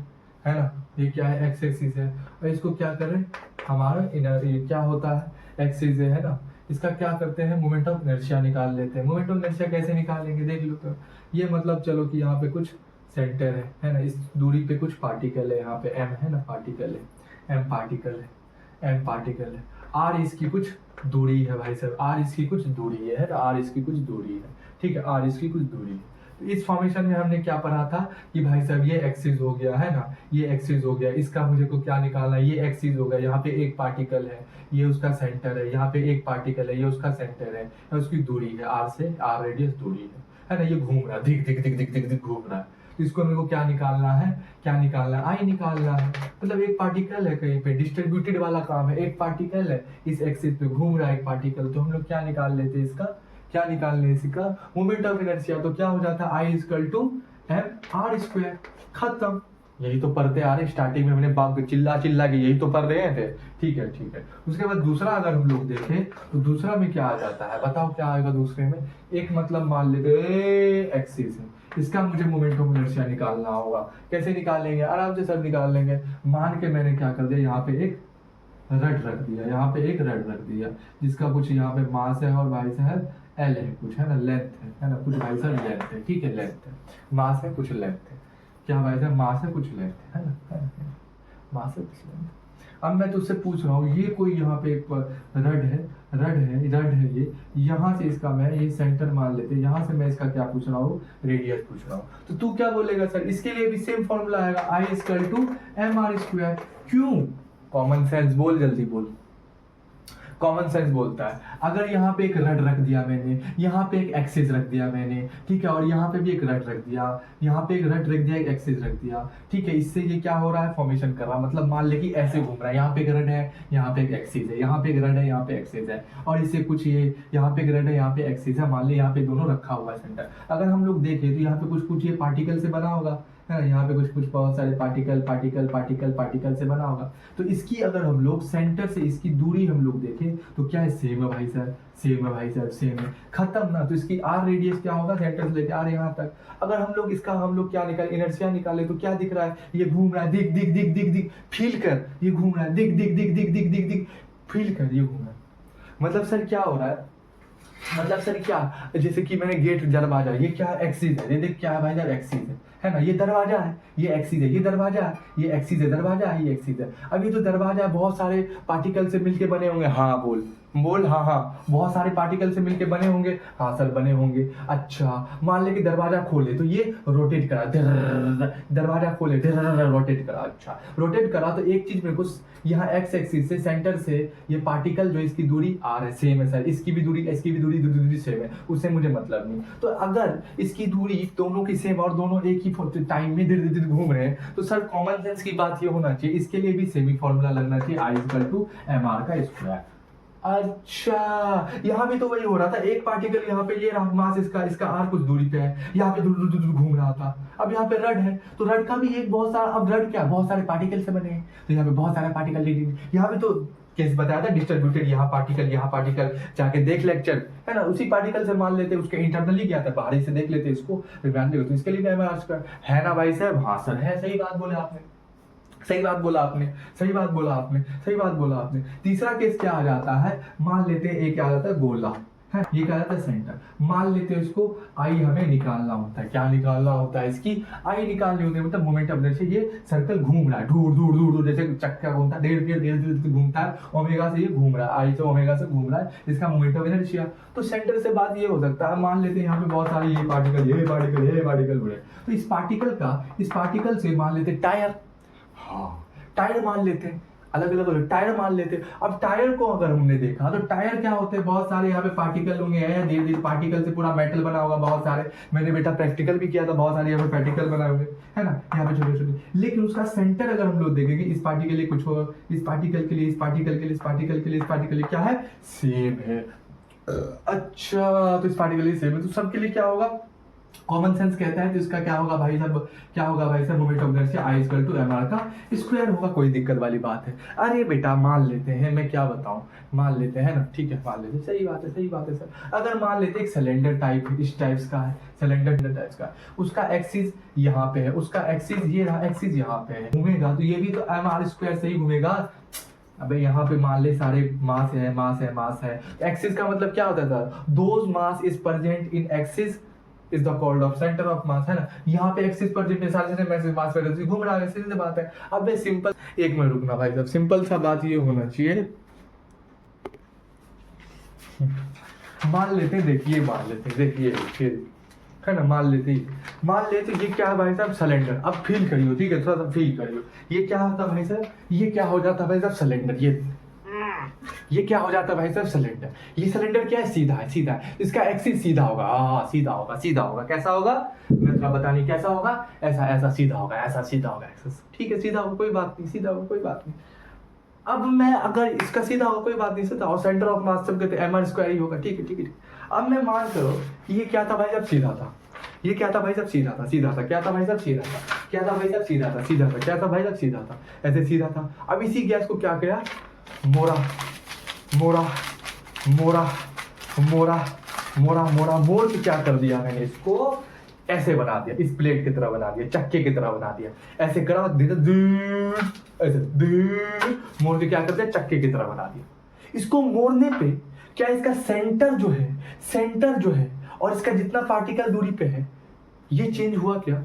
ना, ये क्या है एक्स एक्सिस है, और इसको क्या करें, हमारा ये क्या होता है एक्सिस है ना, इसका क्या करते हैं, मोमेंट ऑफ इनर्शिया निकाल लेते हैं। मोमेंट ऑफ इनर्शिया कैसे निकालेंगे देख लो, तो ये मतलब चलो कि यहाँ पे कुछ सेंटर है ना, इस दूरी पे कुछ पार्टिकल है, यहाँ पे एम है ना, पार्टिकल है, एम पार्टिकल है, एम पार्टिकल है, आर इसकी कुछ दूरी है भाई साहब, आर इसकी कुछ दूरी है, आर इसकी कुछ दूरी है, ठीक है, आर इसकी कुछ दूरी है। तो इस फॉर्मेशन में हमने क्या पढ़ा था कि भाई साहब ये एक्सिस हो गया है ना, ये एक्सिस हो गया, इसका मुझे को क्या निकालना है, ये एक्सिस हो गया, यहाँ पे एक पार्टिकल है, ये उसका सेंटर है, यहाँ पे एक पार्टिकल है, ये उसका सेंटर है, उसकी दूरी है, आर से आर रेडियस दूरी है ना, ये घूम रहा है, दिख दिख दिख दिख दिख दिख घूम रहा है। तो इसको मेरे को क्या निकालना है, क्या निकालना है, आई निकालना है, मतलब एक पार्टिकल है कहीं पे, डिस्ट्रीब्यूटेड वाला काम है, एक पार्टिकल है इस एक्सिस पे घूम रहा है एक पार्टिकल, तो हम लोग क्या निकाल लेते हैं इसका, क्या निकालने इसका मोमेंट ऑफ इनर्शिया, तो क्या हो जाता है I equal to M R square, खत्म। यही तो पढ़ते आ रहे, स्टार्टिंग में हमने बाप चिल्ला चिल्ला के यही तो पढ़ रहे थे, ठीक है ठीक है। उसके बाद दूसरा अगर हम लोग देखें तो दूसरा में क्या आ जाता है, बताओ क्या आएगा दूसरे में, एक मतलब मान लेते एक्सिस है, इसका मुझे मोमेंट ऑफ इनर्शिया निकालना होगा, कैसे निकालेंगे, आराम से सब निकाल लेंगे। मान के मैंने क्या कर दिया, यहाँ पे एक रड रख दिया, यहाँ पे एक रड रख दिया, जिसका कुछ यहाँ पे मास है और भाई साहब एल है, कुछ है ना लेंथ है ना, कुछ भाई साहब लेंथ है, ठीक है लेंथ है, मास है कुछ लेंथ है, क्या भाई साहब मास है कुछ लेंथ है ना, मास है कुछ लेंथ। अब मैं तुझसे पूछ रहा हूँ, ये कोई यहाँ पे एक रड है ये, यहाँ से इसका मैं ये सेंटर मान लेते हैं, यहाँ से मैं इसका क्या पूछ रहा हूँ, रेडियस पूछ रहा हूँ। तो तू क्या बोलेगा सर, इसके लिए भी सेम फॉर्मूला आएगा, I equal to M R square. क्यों, कॉमन सेंस बोल, जल्दी बोल, कॉमन सेंस बोलता है। अगर यहाँ पे एक रड रख दिया मैंने, यहाँ पे एक एक्सिस रख दिया मैंने, ठीक है, और यहाँ पे भी एक रड रख दिया, यहाँ पे एक रड रख दिया, एक एक्सिस रख दिया, ठीक है, इससे ये क्या हो रहा है, फॉर्मेशन कर रहा है। मतलब मान ले कि ऐसे घूम रहा है, यहाँ पे एक रड है, यहाँ पे एक एक्सिस है, यहाँ पे एक रड है, यहाँ पे एक्सिस है, और इससे कुछ ये यहाँ पे एक रड है, यहाँ पे एक्सिस है, मान ले यहाँ पे दोनों रखा हुआ है सेंटर। अगर हम लोग देखें तो यहाँ पे कुछ कुछ ये पार्टिकल से बना होगा, है ना, यहाँ पे कुछ कुछ बहुत सारे पार्टिकल पार्टिकल पार्टिकल पार्टिकल से बना होगा। तो इसकी अगर हम लोग सेंटर से इसकी दूरी हम लोग देखें तो क्या है, सेम है भाई सर, सेम है भाई सर, सेम है, खत्म ना। तो इसकी आर रेडियस क्या होगा, सेंटर से लेकर आर यहाँ तक। अगर हम लोग इसका हम लोग क्या निकाले, इनर्शिया निकाले, तो क्या दिख रहा है, ये घूम रहा है, दिख दिख दिख दिख दिख, फील कर, ये घूम रहा है, दिख दिख दिख दिख दिख दिख दिख, फील कर, ये घूम रहा है। मतलब सर क्या हो रहा है, मतलब सर क्या, जैसे कि मैंने गेट दरवाजा, ये क्या एक्सिस है, ये देख क्या है भाई साहब, एक्सिस है ना, ये दरवाजा है, ये एक्सिस है, ये दरवाजा है, ये एक्सिस है, दरवाजा है, ये एक्सिस है। अब ये तो दरवाजा है, बहुत सारे पार्टिकल से मिलके बने होंगे, हाँ बोल बोल, हाँ हाँ, बहुत सारे पार्टिकल से मिलके बने होंगे, हाँ सर बने होंगे। अच्छा मान ले कि दरवाजा खोले तो ये रोटेट करा, दरवाजा खोले रोटेट करा, अच्छा रोटेट करा तो एक चीज मेरे को यहाँ एक्स एक्सिस से सेंटर से ये पार्टिकल जो इसकी दूरी आर है, सेम है सर, इसकी भी दूरी दूरी सेम है, उससे मुझे मतलब नहीं। तो अगर इसकी दूरी दोनों की सेम और दोनों एक ही टाइम में धीरे धीरे घूम रहे हैं तो सर कॉमन सेंस की बात ये होना चाहिए, इसके लिए भी सेम ही फॉर्मूला लगना चाहिए, आई इक्वल टू एम आर का स्क्वायर। अच्छा यहाँ भी तो वही हो रहा था, एक पार्टिकल यहाँ पे ये मास इसका आर कुछ दूरी पे है, यहाँ पे दूर दूर दूर घूम रहा था। अब यहाँ पे रड है तो रड का भी एक बहुत सारा, अब रड क्या बहुत सारे पार्टिकल से बने हैं, तो यहाँ पे बहुत सारे पार्टिकल, यहाँ पे तो केस बताया था डिस्ट्रीब्यूटेड, यहाँ पार्टिकल, जाके देख लेक्चर, है ना, उसी पार्टिकल से मान लेते उसके इंटरनली क्या था, बाहरी से देख लेते इसको, तो इसके लिए है ना भाई साहब, हाँ सर है, सही बात बोले आपने, सही बात बोला आपने, सही बात बोला आपने, सही बात बोला आपने। तीसरा केस क्या आ जाता है, मान लेते हैं एक क्या आ जाता है गोला, है ये क्या जाता है सेंटर, मान लेते हैं इसको आई हमें निकालना होता है, क्या निकालना होता है, इसकी आई निकालनी होती है, मतलब मोमेंट ऑफ इनर्शिया, ये सर्कल घूम रहा है दूर दूर दूर दूर, जैसे चक्का घूमता है, धीरे घूमता है, ओमेगा से ये घूम रहा है, आई से ओमेगा से घूम रहा है, इसका मोमेंट ऑफ इनर्शिया। तो सेंटर से बात ये हो सकता है, मान लेते हैं यहाँ पे बहुत सारे ये पार्टिकल उड़े, तो इस पार्टिकल से मान लेते टायर, हाँ टायर मान लेते हैं, अलग अलग टायर मान लेते हैं। अब टायर को अगर हमने देखा तो टायर क्या होते हैं, बहुत सारे यहाँ पे पार्टिकल होंगे, धीरे धीरे पार्टिकल से पूरा मेटल बना होगा, बहुत सारे, मैंने बेटा प्रैक्टिकल भी किया था, बहुत सारे यहाँ पे पार्टिकल बनाए होंगे, है ना, यहाँ पे छोटे छोटे, लेकिन उसका सेंटर अगर हम लोग देखेंगे, इस पार्टिकल के लिए कुछ होगा, इस पार्टिकल के लिए, इस पार्टिकल के लिए, इस पार्टिकल के लिए, इस पार्टिकल के लिए क्या है, सेम है। अच्छा तो इस पार्टिकल के लिए सेम है, तो सबके लिए क्या होगा, कॉमन सेंस कहता है, तो इसका क्या होगा भाई साहब, क्या होगा भाई साहब, moment of inertia I equal to M r का स्क्वायर होगा, कोई दिक्कत वाली बात है। अरे बेटा मान लेते हैं, मैं क्या बताऊं, मान लेते हैं ना, ठीक है मान लेते हैं, सही बात है सर। अगर मान लेते हैं एक सिलेंडर टाइप इस टाइप्स का है, सिलेंडर टाइप्स का, उसका एक्सिस यहाँ पे है, उसका एक्सिस ये रहा, एक्सिस यहाँ पे है, घूमेगा तो ये भी तो एम आर स्क्वायर से ही घूमेगा। अबे यहाँ पे मान ले सारे मास है, एक्सिस का मतलब क्या होता था, those mass is present in axis is the called off centre of मास, है ना, यहाँ पे एक्सिस प्रेजेंट है, सारे से मास पे घूम रहा है, सीधी बात है। अब सिंपल, एक मिनट रुकना भाई साहब, सिंपल सा बात ये होना चाहिए, मान लेते देखिए है ना, मान लेते ये क्या है भाई साहब, सिलेंडर। अब फील करियो, ठीक है, थोड़ा सा फील करियो, ये क्या होता भाई साहब, ये क्या हो जाता भाई साहब, सिलेंडर, ये क्या हो जाता है भाई साहब, सिलेंडर। ये सिलेंडर क्या है, सीधा है, इसका एक्सिस सीधा होगा, सीधा होगा, कैसा होगा, मैं थोड़ा बता नहीं कैसा होगा, ऐसा सीधा होगा, ऐसा, ठीक है, सीधा होगा, कोई बात नहीं, सीधा होगा, कोई बात नहीं। अब मैं अगर इसका सीधा होगा, कोई बात नहीं, सीधा, और सेंटर ऑफ मास सब कहते हैं एम आर स्क्वायर ही होगा, ठीक है। अब मैं मान करो ये क्या था भाई साहब, सीधा था, ये क्या था भाई साहब, सीधा था, क्या था भाई साहब, सीधा था, क्या था भाई साहब, सीधा था, क्या था भाई साहब, सीधा था, ऐसे सीधा था। अब इसी गैस को क्या किया, मोड़ा, मोड़ के क्या कर दिया मैंने, इसको ऐसे बना दिया, इस प्लेट की तरह बना दिया, चक्के की तरह बना दिया, ऐसे करा, ऐसे मोड़ के क्या कर दिया, चक्के की तरह बना दिया। इसको मोड़ने पे क्या इसका सेंटर जो है और इसका जितना पार्टिकल दूरी पे है, ये चेंज हुआ क्या,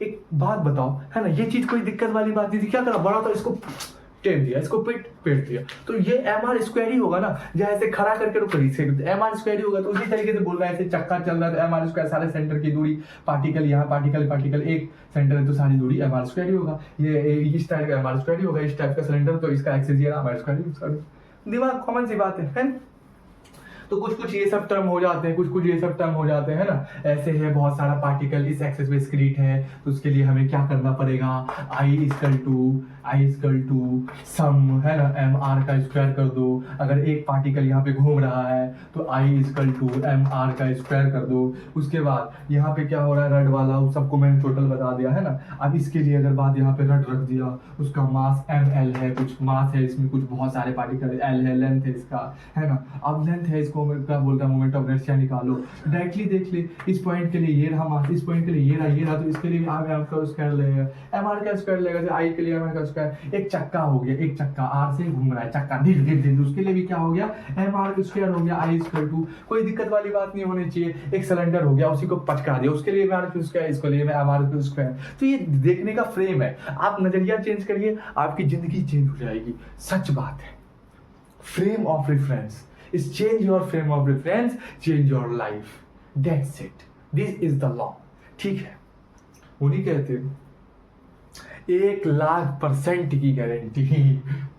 एक बात बताओ, है ना, ये चीज कोई दिक्कत वाली बात नहीं थी, क्या करा, बड़ा था, इसको टेप दिया, इसको पेट दिया, तो ये एम आर स्क्वायर ही होगा ना, जहाँ ऐसे खड़ा करके रुक रही से एम आर स्क्वायर ही होगा। तो उसी तरीके से बोल रहा है, ऐसे चक्का चल रहा है तो एम आर स्क्वायर, सारे सेंटर की दूरी, पार्टिकल यहाँ पार्टिकल एक सेंटर है तो सारी दूरी एम आर स्क्वायर ही होगा, ये इस टाइप का एम आर स्क्वायर ही होगा, इस टाइप का सिलेंडर तो इसका एक्सिस ये एम आर स्क्वायर ही, दिमाग कॉमन सी बात है ना। तो कुछ कुछ ये सब टर्म हो जाते हैं, कुछ कुछ ये सब टर्म हो जाते हैं ना। ऐसे है बहुत सारा पार्टिकल इस एक्सिस पे स्क्रीट है, तो उसके लिए हमें क्या करना पड़ेगा, आई इक्वल टू सम है ना एम आर का स्क्वायर कर दो। अगर एक पार्टिकल यहाँ पे घूम रहा है तो आई इक्वल टू एम आर का स्क्वायर कर दो। उसके बाद यहाँ पे क्या हो रहा है, रड वाला, उस सबको मैंने टोटल बता दिया है ना। अब इसके लिए अगर बात यहाँ पे रड रख दिया, उसका मास एम एल है, कुछ मास है इसमें, कुछ बहुत सारे पार्टिकल, एल है लेंथ है इसका, है ना। अब लेंथ है, इसको क्या बोलता है, मोमेंट ऑफ इनर्शिया निकालो। डायरेक्टली देख ले, इस पॉइंट के लिए ये रहा मास, इस पॉइंट के लिए ये रहा, तो इसके लिए आर एम का स्क्वायर लेगा, एम आर का स्क्वायर लेगा, आई के लिए एम आर का स्क्वायर। एक चक्का हो गया, एक चक्का आर से घूम रहा है, चक्का धीरे धीरे धीरे, उसके लिए भी क्या हो गया, एम आर का स्क्वायर हो गया, आई इक्वल टू, कोई दिक्कत वाली बात नहीं होनी चाहिए। एक सिलेंडर हो गया, उसी को पचका दिया, उसके लिए एम आर का स्क्वायर, इसके लिए एम आर का स्क्वायर। तो ये देखने का फ्रेम है, आप नजरिया चेंज करिए, आपकी जिंदगी चेंज हो जाएगी। सच बात है। Frame of reference is change your frame of reference, change your life. That's it. This is the law. ठीक है, उन्हीं कहते हैं 1,00,000% की गारंटी।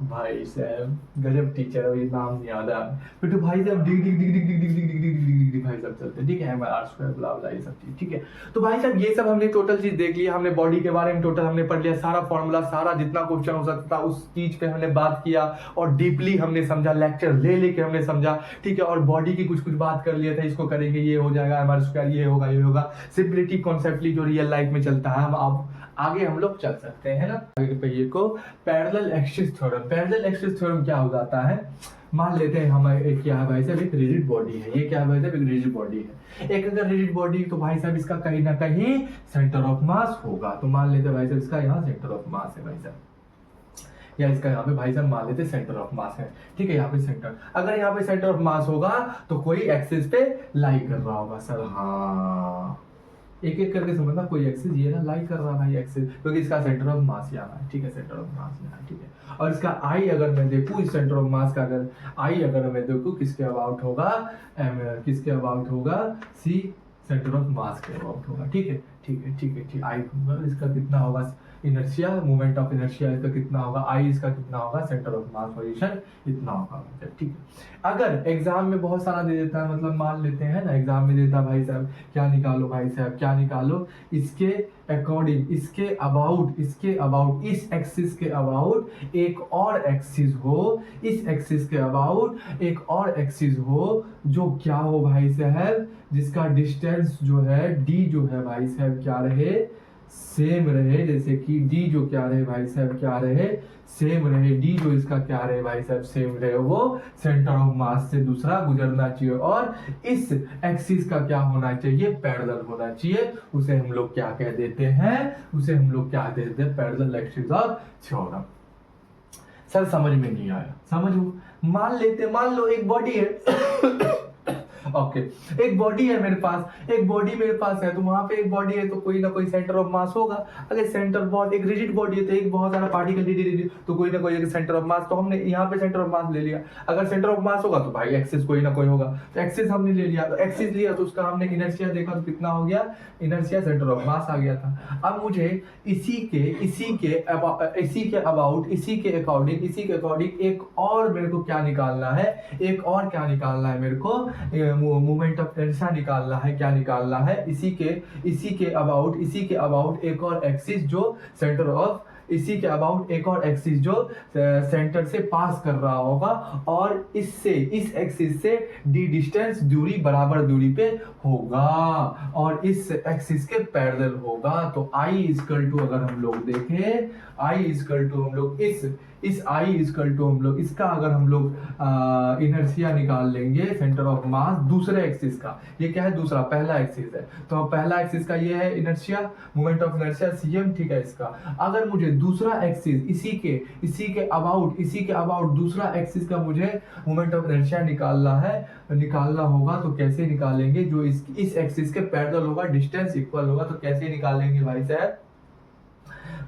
भाई साहब गजब टीचर है, ये नाम नहीं याद है फिर तो भाई साहब डिग डिग डिग डिग डिग डिग डिग डिग डिग डिग भाई साहब चलते, ठीक है, आर स्क्वायर ब्ला ब्ला ये सब चीज, ठीक है। तो भाई साहब ये सब हमने टोटल चीज देख लिया, हमने बॉडी के बारे में टोटल हमने पढ़ लिया, सारा फॉर्मूला, सारा जितना क्वेश्चन हो सकता था उस चीज पे हमने बात किया और डीपली हमने समझा, लेक्चर ले लेके हमने समझा, ठीक है। और बॉडी की कुछ कुछ बात कर लिया था, इसको करेंगे ये हो जाएगा, हमारा स्क्वायर ये होगा। सिंपलिटी कॉन्सेप्टली जो रियल लाइफ में चलता है, हम अब आगे हम लोग चल सकते हैं ना। आगे पहिए को parallel axis theorem. Parallel axis theorem क्या हो जाता है, मान लेते हैं हमारे क्या है भाई साहब, एक रिजिड बॉडी है, ये क्या है भाई साहब, एक रिजिड बॉडी है। एक अगर रिजिड बॉडी तो भाई साहब इसका कहीं ना कहीं सेंटर ऑफ मास होगा, तो मान लेते हैं भाई साहब इसका यहाँ सेंटर ऑफ मास है भाई साहब, या इसका यहाँ पे भाई साहब मान लेते सेंटर ऑफ मास है, ठीक है। यहाँ पे सेंटर, अगर यहाँ पे सेंटर ऑफ मास होगा तो कोई एक्सिस पे लाई कर रहा होगा सर, हाँ एक एक करके समझना, कोई एक्सिस ये ना लाई कर रहा है भाई एक्सिस, क्योंकि इसका सेंटर ऑफ मास यहाँ है, ठीक है, सेंटर ऑफ मास यहाँ है, ठीक है। और इसका आई अगर मैं देखूँ, इस सेंटर ऑफ मास का अगर आई अगर मैं देखूँ किसके अबाउट होगा, किसके अबाउट होगा, सी सेंटर ऑफ मास के अबाउट होगा, ठीक है, ठीक है, ठीक है, ठीक। आई इसका कितना होगा, इनर्शिया, मोमेंट ऑफ इनर्शिया इसका कितना होगा, आई इसका कितना होगा, सेंटर ऑफ मास पोजीशन इतना होगा, ठीक है। अगर एग्जाम में बहुत सारा दे देता है, मतलब मान लेते हैं ना एग्जाम में देता भाई साहब, क्या निकालो भाई साहब, क्या निकालो, इसके अकॉर्डिंग, इसके अबाउट, इस एक्सिस के अबाउट एक और एक्सिस हो, इस एक्सिस के अबाउट एक और एक्सिस हो, जो क्या हो भाई साहब, जिसका डिस्टेंस जो है डी जो है भाई साहब क्या रहे, सेम रहे, जैसे कि डी जो क्या रहे भाई साहब, क्या रहे, सेम रहे, डी जो इसका क्या रहे भाई साहब, सेम रहे, वो सेंटर ऑफ मास से दूसरा गुजरना चाहिए, और इस एक्सिस का क्या होना चाहिए, पैरेलल होना चाहिए। उसे हम लोग क्या कह देते हैं, उसे हम लोग क्या कह देते हैं, parallel axis of theorem. Sir समझ में नहीं आया, समझो, मान लो एक बॉडी है ओके एक बॉडी है मेरे पास, एक बॉडी मेरे पास है, तो वहां पे एक बॉडी है तो कोई ना कोई सेंटर ऑफ मास होगा। अगर सेंटर बहुत एक रिजिड बॉडी है तो एक बहुत सारा पार्टिकल तो कोई ना कोई एक सेंटर ऑफ मास, तो हमने यहाँ पे सेंटर ऑफ मास ले लिया। अगर सेंटर ऑफ मास होगा तो भाई एक्सिस कोई ना कोई होगा, तो एक्सिस हमने ले लिया, तो एक्सिस लिया तो उसका हमने इनर्शिया देखा तो कितना हो गया, इनर्शिया सेंटर ऑफ मास आ गया था। अब मुझे इसी के अकॉर्डिंग एक और मेरे को क्या निकालना है, एक और क्या निकालना है मेरे को, मोमेंट ऑफ इनर्शिया निकालना है। क्या निकालना है, इसी के अबाउट एक और एक्सिस जो सेंटर ऑफ, इसी के अबाउट एक और एक्सिस जो सेंटर से पास कर रहा होगा, और इससे इस एक्सिस से डी डिस्टेंस दूरी बराबर दूरी पे होगा, और इस एक्सिस के पैरेलल होगा। तो I इक्वल टू अगर हम लोग देखें, I इक्वल टू हम लोग इस I इक्वल टू हम लोग इसका अगर हम लोग इनर्शिया निकाल लेंगे, सेंटर ऑफ मास दूसरे एक्सिस का, ये क्या है दूसरा, पहला एक्सिस है, तो पहला एक्सिस का ये है inertia, moment of inertia CM, ठीक है। इसका अगर मुझे दूसरा एक्सिस इसी के अबाउट दूसरा एक्सिस का मुझे मोमेंट ऑफ इनर्शिया निकालना होगा, तो कैसे निकालेंगे, जो इस एक्सिस के पैरेलल होगा, डिस्टेंस इक्वल होगा, तो कैसे निकालेंगे भाई साहब,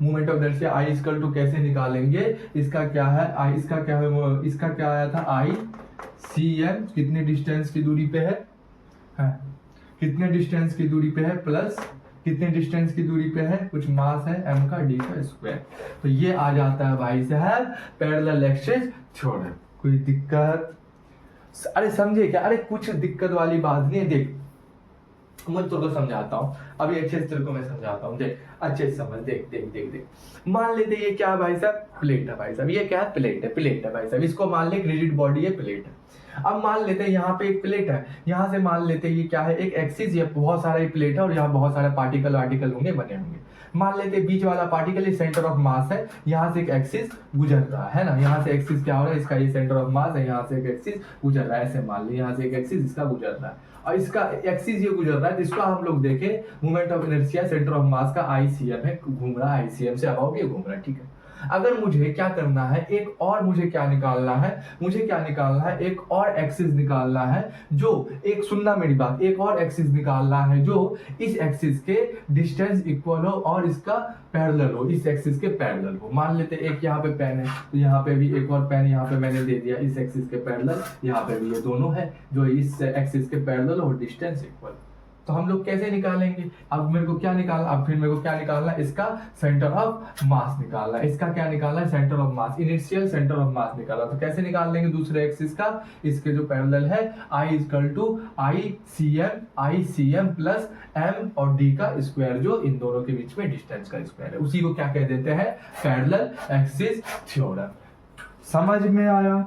moment of inertia I equal to कैसे निकालेंगे, इसका क्या है, इसका क्या आया था, I CM कितने डिस्टेंस की दूरी पे है, कितने डिस्टेंस की दूरी पे है, प्लस कितने डिस्टेंस की दूरी पे है, कुछ मास है m का d का स्क्वायर, तो ये आ जाता है भाई साहब पैरेलल एक्सिस थ्योरम। कोई दिक्कत? अरे समझे क्या? अरे कुछ दिक्कत वाली बात नहीं है। देख मैं तुझको समझाता हूँ, अभी अच्छे से तेरे को मैं समझाता हूँ, देख अच्छे से समझ। देख देख देख देख मान लेते ये क्या है भाई साहब, प्लेट है भाई साहब। ये क्या है? प्लेट है, प्लेट है भाई साहब। इसको मान ले रिजिड बॉडी है, प्लेट है। अब मान लेते हैं यहाँ पे एक प्लेट है, यहाँ से मान लेते हैं ये क्या है, एक एक्सिस। ये बहुत सारा प्लेट है और यहाँ बहुत सारे पार्टिकल वार्टिकल होंगे, बने होंगे। मान लेते हैं बीच वाला पार्टिकल ये सेंटर ऑफ मास है, यहाँ से एक एक्सिस गुजर रहा है ना। यहाँ से एक्सिस क्या हो रहा है, इसका ये सेंटर ऑफ मास है, यहाँ से एक एक्सिस गुजर रहा है। ऐसे मान ली यहाँ से एक एक्सिस इसका गुजर रहा है और इसका एक्सिस ये गुजर रहा है, जिसका हम लोग देखें moment of inertia centre of मास का ICM है, घूम रहा है ICM से अबाउट ये घूम रहा है, ठीक है। अगर मुझे क्या करना है, एक और मुझे क्या निकालना है, मुझे क्या निकालना है, एक और एक्सिस निकालना है जो एक, सुनना मेरी बात, एक और एक्सिस निकालना है जो इस एक्सिस के डिस्टेंस इक्वल हो और इसका पैरेलल हो, इस एक्सिस के पैरेलल हो। मान लेते एक यहाँ पे पेन है तो यहाँ पे भी एक और पेन यहाँ पे मैंने दे दिया इस एक्सिस के पैरेलल, यहाँ पे भी ये दोनों है जो इस एक्सिस के पैरेलल और डिस्टेंस इक्वल। तो हम लोग कैसे निकालेंगे? अब मेरे को क्या निकालना, अब फिर मेरे को क्या निकालना, इसका सेंटर ऑफ मास निकालना है। इसका क्या निकालना है? Centre of mass, initial centre of मास निकालना। तो कैसे निकाल लेंगे दूसरे एक्सिस का? इसके जो पैरेलल है I equal to ICM plus M और D का स्क्वायर, जो इन दोनों के बीच में डिस्टेंस का स्क्वायर है। उसी को क्या कह देते हैं? Parallel axis theorem. समझ में आया?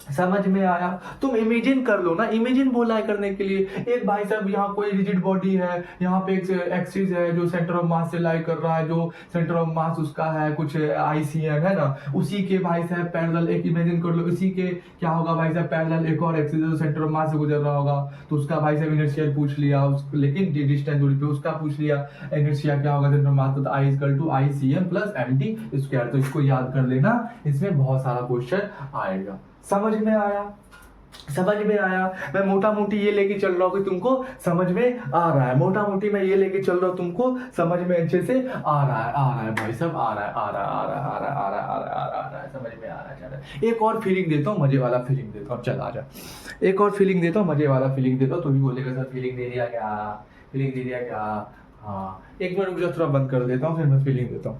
समझ में आया? तुम इमेजिन कर लो ना, इमेजिन बोला है करने के लिए। एक भाई साहब यहाँ कोई रिजिड बॉडी है, यहाँ पे एक एक्सिस है जो सेंटर ऑफ मास से लाई कर रहा है, जो सेंटर ऑफ मास उसका है कुछ ICM है ना, उसी के भाई साहब पैरेलल एक इमेजिन कर लो, इसी के क्या होगा भाई साहब पैरेलल एक और एक्सिस है जो सेंटर ऑफ मास से गुजर रहा होगा। तो उसका भाई साहब इनर्शिया पूछ लिया, लेकिन डिस्टेंस दूरी पे उसका पूछ लिया इनर्शिया क्या होगा सेंटर ऑफ मास, तो I equal to ICM plus MD square. तो इसको याद कर लेना, इसमें बहुत सारा क्वेश्चन आएगा। समझ में आया? समझ में आया? मैं मोटा मोटी ये लेके चल रहा हूँ कि तुमको समझ में आ रहा है, मोटा मोटी मैं ये लेके चल रहा हूँ तुमको समझ में अच्छे से आ रहा है भाई साहब, आ रहा है, समझ में आ रहा है। एक और फीलिंग देता हूँ, मजे वाला फीलिंग देता हूँ, चल आ जा। एक और फीलिंग देता हूँ, मजे वाला फीलिंग देता हूँ। तो भी बोलेगा सर फीलिंग दे दिया क्या, फीलिंग दे दिया क्या? हाँ एक मिनट मुझे थोड़ा बंद कर देता हूँ, फिर मैं फीलिंग देता हूँ।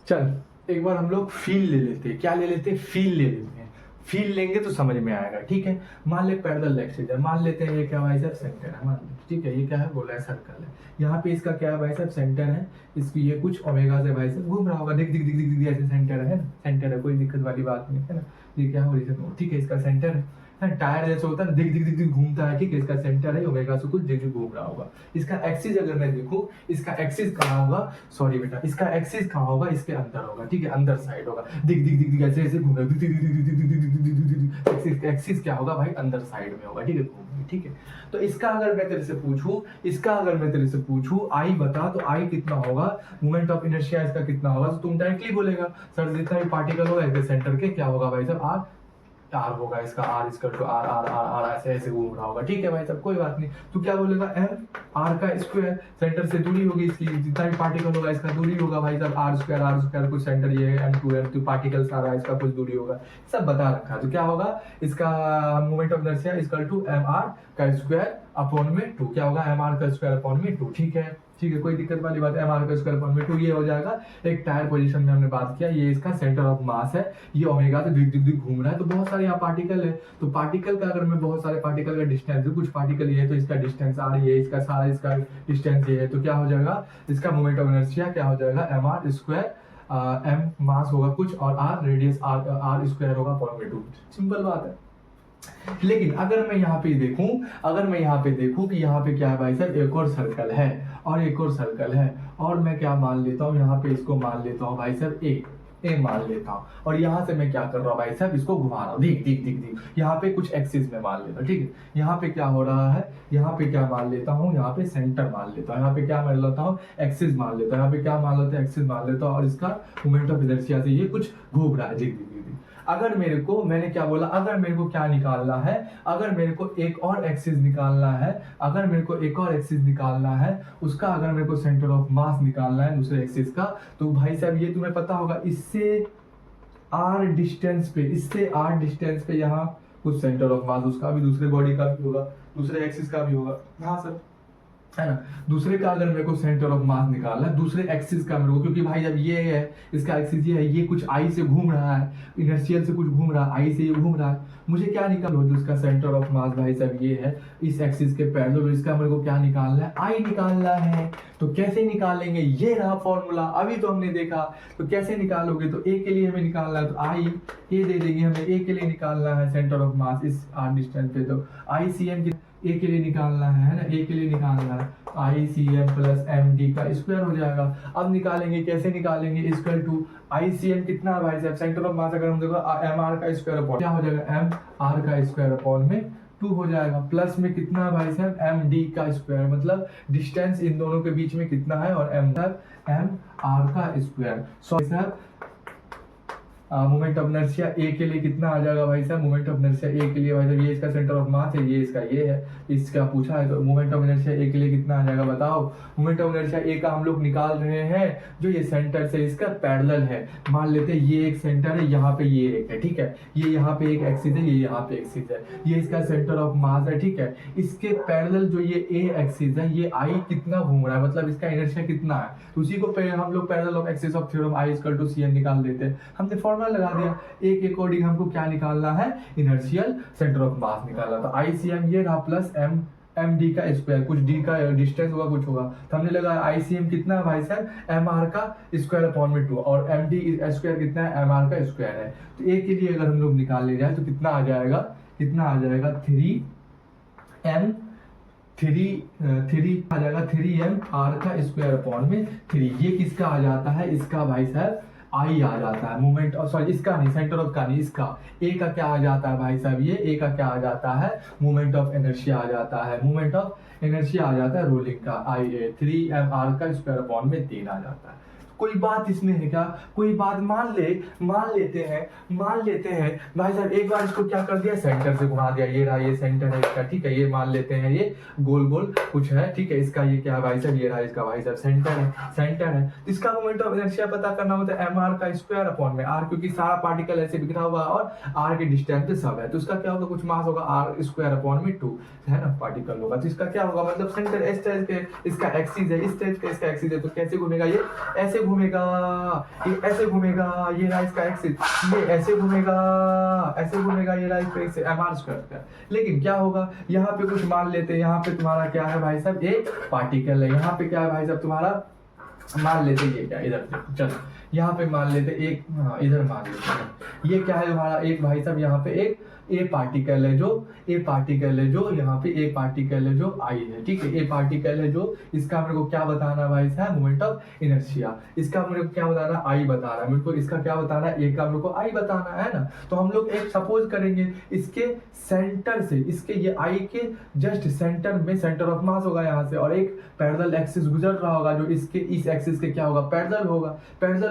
चल एक बार हम लोग फील ले लेते हैं। क्या ले लेते हैं? फील ले लेते हैं। फील लेंगे तो समझ में आएगा, ठीक है। मान ले पैरेलल एक्सिस है, मान लेते हैं ये क्या भाई साहब सेंटर है, मान लो, ठीक है। ये क्या है? बोला है सर्कल है, यहाँ पे इसका क्या है भाई साहब सेंटर है, इसकी ये कुछ ओमेगा से भाई साहब घूम रहा होगा, दिख दिख दिख दिख दिख ऐसे सेंटर है ना, सेंटर है, कोई दिक्कत वाली बात नहीं है ना। ये क्या है? ठीक है, इसका सेंटर है, टायर जैसे होता है दिख दिख दिख दिख घूमता है, ठीक है। इसका सेंटर है, ओमेगा से कुछ दिख दिख घूम रहा होगा। इसका एक्सिस अगर मैं देखूं, इसका एक्सिस कहाँ होगा, सॉरी बेटा, इसका एक्सिस कहाँ होगा, इसके अंदर होगा, ठीक है, अंदर साइड होगा, दिख दिख दिख दिख ऐसे ऐसे घूम रहा है, दिख दिख दिख दिख दिख दिख दिख दिख दिख। एक्सिस क्या होगा भाई? अंदर साइड में होगा, ठीक है, घूम, ठीक है। तो इसका अगर मैं तेरे से पूछूं, इसका अगर मैं तेरे से पूछूं आई बता, तो आई कितना होगा, मोमेंट ऑफ इनर्शिया इसका कितना होगा, तो तुम डायरेक्टली बोलेगा सर जितना भी पार्टिकल होगा इसके सेंटर के क्या होगा भाई साहब, आर होगा इसका, r equal to r r r r ऐसे ऐसे घूम रहा होगा, ठीक है भाई साहब, कोई बात नहीं। तो क्या बोलेगा? एम आर का स्क्वायर, सेंटर से दूरी होगी इसकी, जितना भी पार्टिकल होगा इसका दूरी होगा भाई साहब, आर स्क्वायर कुछ सेंटर ये है, M2 पार्टिकल सारा इसका कुछ दूरी होगा, सब बता रखा है। तो क्या होगा इसका moment of inertia equal to mr का स्क्वायर अपॉन में 2, क्या होगा mr का स्क्वायर अपॉन में 2, ठीक है, ठीक है, कोई दिक्कत वाली बात है। mr का स्क्वायर अपॉन में 2 ये हो जाएगा। एक टायर पोजीशन में हमने बात किया, ये इसका सेंटर ऑफ मास है, ये ओमेगा से दिख दिख दिख घूम रहा है, तो बहुत सारे यहाँ पार्टिकल है। तो पार्टिकल का अगर मैं बहुत सारे पार्टिकल का डिस्टेंस है, कुछ पार्टिकल ये है तो इसका डिस्टेंस r ये है, इसका सारा इसका डिस्टेंस ये है, तो क्या हो जाएगा इसका मोमेंट ऑफ इनर्शिया क्या हो जाएगा, mr स्क्वायर m मास होगा कुछ और r रेडियस r स्क्वायर होगा अपॉन में 2। सिंपल बात है। लेकिन अगर मैं यहाँ पे देखूं, अगर मैं यहाँ पे देखूं कि यहाँ पे क्या है भाई साहब, एक और सर्कल है और एक और सर्कल है, और मैं क्या मान लेता हूँ यहाँ पे, इसको मान लेता हूँ भाई साहब ए मान लेता हूँ, और यहाँ से मैं क्या कर रहा हूँ भाई साहब, इसको घुमा रहा हूँ, दिख दिख दिख दिख, यहाँ पे कुछ एक्सिस में मान लेता हूँ, ठीक है। यहाँ पे क्या हो रहा है, यहाँ पे क्या मान लेता हूँ, यहाँ पे सेंटर मान लेता हूँ, यहाँ पे क्या मान लेता हूँ, एक्सिस मान लेता हूँ, यहाँ पे क्या मान लेता हूँ, एक्सिस मान लेता हूँ, और इसका मोमेंट ऑफ इनर्शिया से ये कुछ घूम रहा है, दिख दिख दिख। अगर मेरे को, मैंने क्या बोला, अगर मेरे को क्या निकालना है, अगर मेरे को एक और एक्सिस निकालना है, अगर मेरे को एक और एक्सिस निकालना है, उसका अगर मेरे को सेंटर ऑफ मास निकालना है दूसरे एक्सिस का, तो भाई साहब ये तुम्हें पता होगा, इससे r डिस्टेंस पे, इससे r डिस्टेंस पे यहाँ कुछ सेंटर ऑफ मास उसका भी, दूसरे बॉडी का भी होगा, दूसरे एक्सिस का भी होगा। हाँ सर, है ना। दूसरे का अगर मेरे को सेंटर ऑफ मास निकालना है, दूसरे एक्सिस का मेरे को, क्योंकि भाई जब ये है, इसका एक्सिस ये है, ये कुछ आई से घूम रहा है, इनर्शियल से कुछ घूम रहा है, आई से ये घूम रहा है, मुझे क्या निकालो, जो इसका सेंटर ऑफ मास भाई साहब ये है, इस एक्सिस के पैरेलल, इसका मेरे को क्या निकालना है, आई निकालना है। तो कैसे निकालेंगे, ये रहा फॉर्मूला, अभी तो हमने देखा। तो कैसे निकालोगे, तो ए के लिए हमें निकालना है, तो आई ये दे देंगे हमें, ए के लिए निकालना है सेंटर ऑफ मास इस आर डिस्टेंस पे, तो आई सी एम ए के लिए निकालना है ना, ए के लिए निकालना है, I C M plus M D का स्क्वायर हो जाएगा। अब निकालेंगे, कैसे निकालेंगे, equal to I C M कितना है भाई साहब, सेंटर ऑफ मास अगर हम देखो एम आर का स्क्वायर अपॉन, क्या हो जाएगा, एम आर का स्क्वायर अपॉन में 2 हो जाएगा, प्लस में कितना है भाई साहब, एम डी का स्क्वायर, मतलब डिस्टेंस इन दोनों के बीच में कितना है, और एम आर का स्क्वायर। सो साहब मोमेंट ऑफ इनर्शिया ए के लिए कितना आ जाएगा भाई साहब, मोमेंट ऑफ इनर्शिया ए के लिए भाई साहब, ये इसका सेंटर ऑफ मास है, ये इसका ये है, इसका पूछा है, तो मोमेंट ऑफ इनर्शिया ए के लिए कितना आ जाएगा बताओ। मोमेंट ऑफ इनर्शिया ए का हम लोग निकाल रहे हैं, जो ये सेंटर से इसका पैरेलल है, मान लेते हैं ये एक सेंटर है, यहाँ पे ये एक है, ठीक है, ये यहाँ पे एक एक्सिस है, ये यहाँ पे एक्सिस है, ये इसका सेंटर ऑफ मास है, ठीक है। इसके पैरेलल जो ये ए एक्सिस है, ये आई कितना घूम रहा है, मतलब इसका इनर्शिया कितना है, तो उसी को हम लोग parallel of axis of theorem I equal to c n निकाल देते हैं। हमने फॉर्मूला लगा दिया, एक अकॉर्डिंग हमको क्या निकालना है, इनर्शियल सेंटर ऑफ मास निकालना, तो आई सी एम ये रहा प्लस एम एम डी का स्क्वायर, कुछ डी का डिस्टेंस होगा, कुछ होगा, तो हमने लगा आई सी एम कितना है भाई साहब, एम आर का स्क्वायर अपॉन में 2, और एम डी स्क्वायर कितना है, एम आर का स्क्वायर है। तो ए के लिए अगर हम लोग निकालने जाए तो कितना आ जाएगा, कितना आ जाएगा, 3 आ जाएगा 3m r का स्क्वायर अपॉन में 3, ये किसका आ जाता है, इसका भाई साहब आई आ जाता है, मोमेंट और सॉरी इसका नहीं, सेंटर ऑफ का नहीं, इसका ए का क्या आ जाता है भाई साहब, ये ए का क्या आ जाता है, मोमेंट ऑफ इनर्शिया आ जाता है, मोमेंट ऑफ इनर्शिया आ जाता है रोलिंग का, आई ए 3m r का स्क्वायर अपॉन में 3 आ जाता है। कोई बात इसमें है क्या, कोई बात, मान लेते हैं भाई साहब, एक बार इसको क्या कर दिया, सेंटर से घुमा दिया, ये रहा, ये सेंटर है इसका, ठीक है, ये मान लेते हैं ये गोल गोल कुछ है, ठीक है, इसका ये क्या है भाई साहब, ये रहा इसका भाई साहब सेंटर है। तो इसका मोमेंट ऑफ इनर्शिया पता करना होता है एम आर का स्क्वायर अपॉन में आर, क्योंकि सारा पार्टिकल ऐसे बिखरा हुआ और आर के डिस्टेंस पे सब है, तो इसका क्या होगा, कुछ मास होगा आर स्क्वायर अपॉन में 2 है ना, पार्टिकल होगा, तो इसका क्या होगा, मतलब सेंटर इस टाइप के, इसका एक्सिस है, इस टाइप का इसका एक्सिस है, तो कैसे घूमेगा, ये ऐसे घूमेगा, ये ऐसे घूमेगा, ये रहा इसका एक्सिस, ये ऐसे घूमेगा, ये रहा इसका एक्सिस एम आर स्क्वायर का। लेकिन क्या होगा, यहाँ पे कुछ मान लेते हैं, यहाँ पे तुम्हारा क्या है भाई साहब, एक पार्टिकल है, यहाँ पे क्या है भाई साहब तुम्हारा, मान लेते ये क्या, इधर देखो चलो, यहाँ पे मान लेते एक, हाँ इधर मान लेते हैं, ये क्या है तुम्हारा एक भाई साहब, यहाँ पे एक ए पार्टिकल है, जो यहाँ पे ए पार्टिकल है जो आई है, ठीक है, ए पार्टिकल है जो, इसका मेरे को क्या बताना भाई साहब, मोमेंट ऑफ इनर्शिया, इसका मेरे को क्या बताना, आई बताना मेरे को, इसका क्या बताना है, ए का मेरे को आई बताना है ना। तो हम लोग एक सपोज करेंगे, इसके सेंटर से, इसके ये आई के जस्ट सेंटर में सेंटर ऑफ मास होगा यहाँ से, और एक पैरेलल एक्सिस गुजर रहा होगा, जो इसके इस एक्सिस के क्या होगा, पैरेलल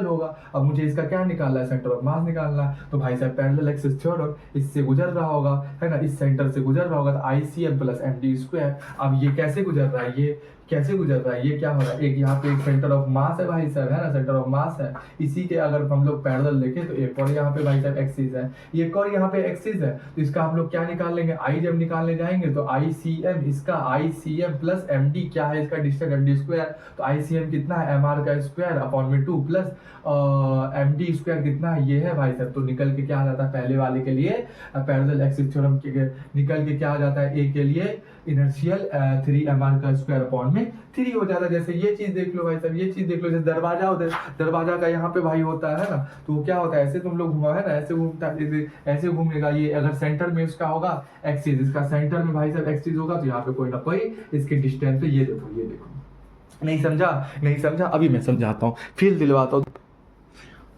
होगा। अब मुझे इसका क्या निकालना है, सेंटर ऑफ मास निकालना है, तो भाई साहब पैरेलल एक्सिस थ्योरम इससे गुजर रहा होगा, है ना, इस सेंटर से गुजर रहा होगा, तो I C M plus M D square. अब ये कैसे गुजर रहा है, ये कैसे गुजर रहा है, ये क्या हो रहा है, एक यहाँ पे एक सेंटर ऑफ मास है भाई साहब, है ना, सेंटर ऑफ मास है, इसी के अगर हम लोग पैरेलल देखें तो एक और यहाँ पे भाई साहब एक्सिस है, एक और यहाँ पे एक्सिस है, तो इसका हम लोग क्या निकाल लेंगे, आई जब निकालने जाएंगे तो आई सी एम, इसका I C M plus M D क्या है, इसका डिस्टेंस एम डी स्क्वायर, तो आई सी एम कितना है, एम आर का स्क्वायर अपॉन में 2 प्लस एम डी स्क्वायर कितना है, ये है भाई साहब, तो निकल के क्या आ जाता है, पहले वाले के लिए पैरेलल एक्सिस थ्योरम के निकल के क्या आ जाता है, ए के लिए इनर्शियल 3mr का स्क्वायर अपॉन में 3 हो जाता है। जैसे ये चीज देख लो भाई साहब, ये चीज देख लो, जैसे दरवाजा का यहाँ पे भाई होता है ना, तो क्या होता है, ऐसे तुम लोग घुमा है ना, ऐसे घूमता है, ऐसे घूमेगा, ये अगर सेंटर में इसका होगा एक्सिस, इसका सेंटर में भाई साहब एक्सिस होगा, तो यहाँ पे कोई ना कोई इसके डिस्टेंस पे, ये देखो नहीं समझा, अभी मैं समझाता हूँ, फील दिलवाता हूँ।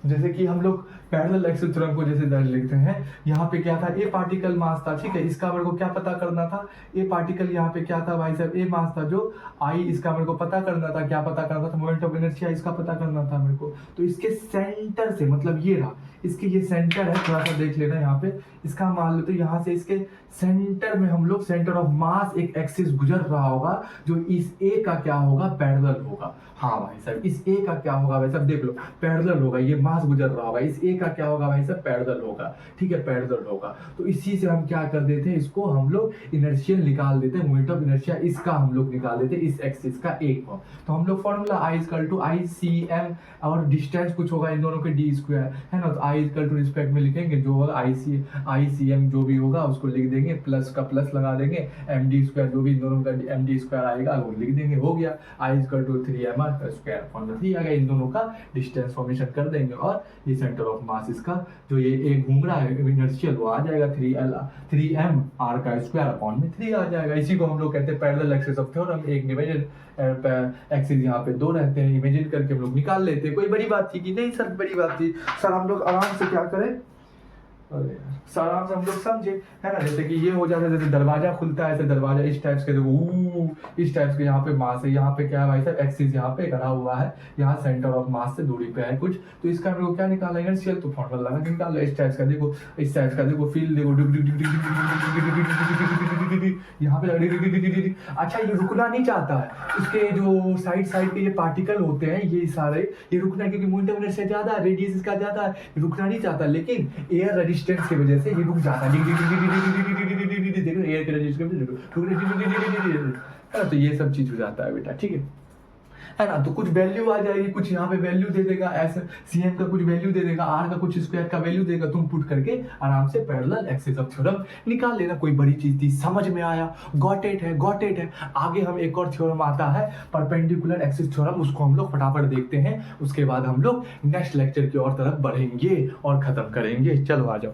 जैसे कि हम लोग पैरेलल एक्सिस थ्योरम को जैसे दर्ज लिखते हैं, यहाँ पे क्या था, ए पार्टिकल मास था, ठीक है, इसका मेरे को क्या पता करना था, ए पार्टिकल यहाँ पे क्या था भाई साहब, ए मास था, जो आई इसका मेरे को पता करना था, क्या पता करना था, मोमेंट ऑफ इनर्शिया इसका पता करना था मेरे को। तो इसके सेंटर से, मतलब ये रहा, इसके ये सेंटर है, थोड़ा सा देख लेना यहाँ पे, इसका मान लो तो यहाँ से इसके सेंटर में हम लोग सेंटर ऑफ मास एक एक्सिस गुजर रहा होगा, जो इस ए का क्या होगा, पैरेलल होगा। हाँ भाई साहब, इस ए का क्या होगा भाई साहब, देख लो पैरेलल होगा, ये मास गुजर रहा होगा, इस ए का क्या होगा भाई साहब, पैरेलल होगा, ठीक है, पैरेलल होगा। तो इसी से हम क्या कर देते हैं, इसको हम लोग इनर्शियल निकाल देते हैं, मोमेंट ऑफ इनर्शिया इसका हम लोग निकाल देते हैं, इस एक्सिस का एक फॉर्म। तो हम लोग formula I equal to I C m और डिस्टेंस कुछ होगा इन दोनों के डी स्क्वायर, है ना। तो I इक्वल टू रिस्पेक्ट में लिखेंगे जो होगा आई सी एम जो भी होगा उसको लिख देंगे, प्लस का प्लस लगा देंगे, एम डी स्क्वायर जो भी इन दोनों का एम डी स्क्वायर आएगा वो लिख देंगे, हो गया। I इक्वल टू 3mr का स्क्वायर फॉर्मूला 3 आ गया, इन दोनों का डिस्टेंस फॉर्मेशन कर देंगे और ये सेंटर ऑफ मास इसका जो ये एक घूम रहा है इनर्शियल वो आ जाएगा 3m r का स्क्वायर अपॉन में 3 आ जाएगा। इसी को हम लोग कहते हैं पैरेलल एक्सिस ऑफ थ्योरम। एक इमेजिन एक्सिस यहाँ पे 2 रहते हैं, इमेजिन करके हम लोग निकाल लेते हैं। कोई बड़ी बात थी कि नहीं सर, बड़ी बात थी सर, हम लोग आराम से क्या करें, अरे आराम से हम लोग समझे, है ना। जैसे कि ये हो जाता है, जैसे दरवाजा खुलता है, ऐसे दरवाजा इस टाइप के देखो, इस टाइप के यहाँ पे मास है, यहाँ पे क्या है भाई साहब, एक्सिस यहाँ पे करा हुआ है, यहाँ सेंटर ऑफ मास से दूरी पे है कुछ, तो इसका हम लोग क्या निकाला इनर्शियल, तो फॉर्मूला लगा के निकाल लो। इस टाइप का देखो, इस टाइप का देखो, फील देखो, यहाँ पे अच्छा ये रुकना नहीं चाहता है, इसके जो साइड साइड के ये पार्टिकल होते हैं ये सारे, ये रुकना, क्योंकि मोमेंट ऑफ इनर्शिया ज्यादा है, रेडियस इसका ज्यादा है, रुकना नहीं चाहता, लेकिन एयर रेजिस्टेंस की वजह से ये रुक जाता है। देखो एयर के रेजिस्टेंस तो ये सब चीज हो जाता है बेटा, ठीक है ना। तो कुछ वैल्यू आ जाएगी, कुछ यहाँ पे वैल्यू दे देगा, ऐसे सीएम का कुछ वैल्यू दे देगा, आर का कुछ स्क्वायर का वैल्यू देगा, तुम पुट करके आराम से पैरेलल एक्सिस ऑफ थ्योरम निकाल लेना। कोई बड़ी चीज थी, समझ में आया, गॉट इट है, गॉट इट है। आगे हम एक और थ्योरम आता है परपेंडिकुलर एक्सिस थ्योरम, उसको हम लोग फटाफट देखते हैं, उसके बाद हम लोग नेक्स्ट लेक्चर की और तरफ बढ़ेंगे और खत्म करेंगे। चलो आ जाओ।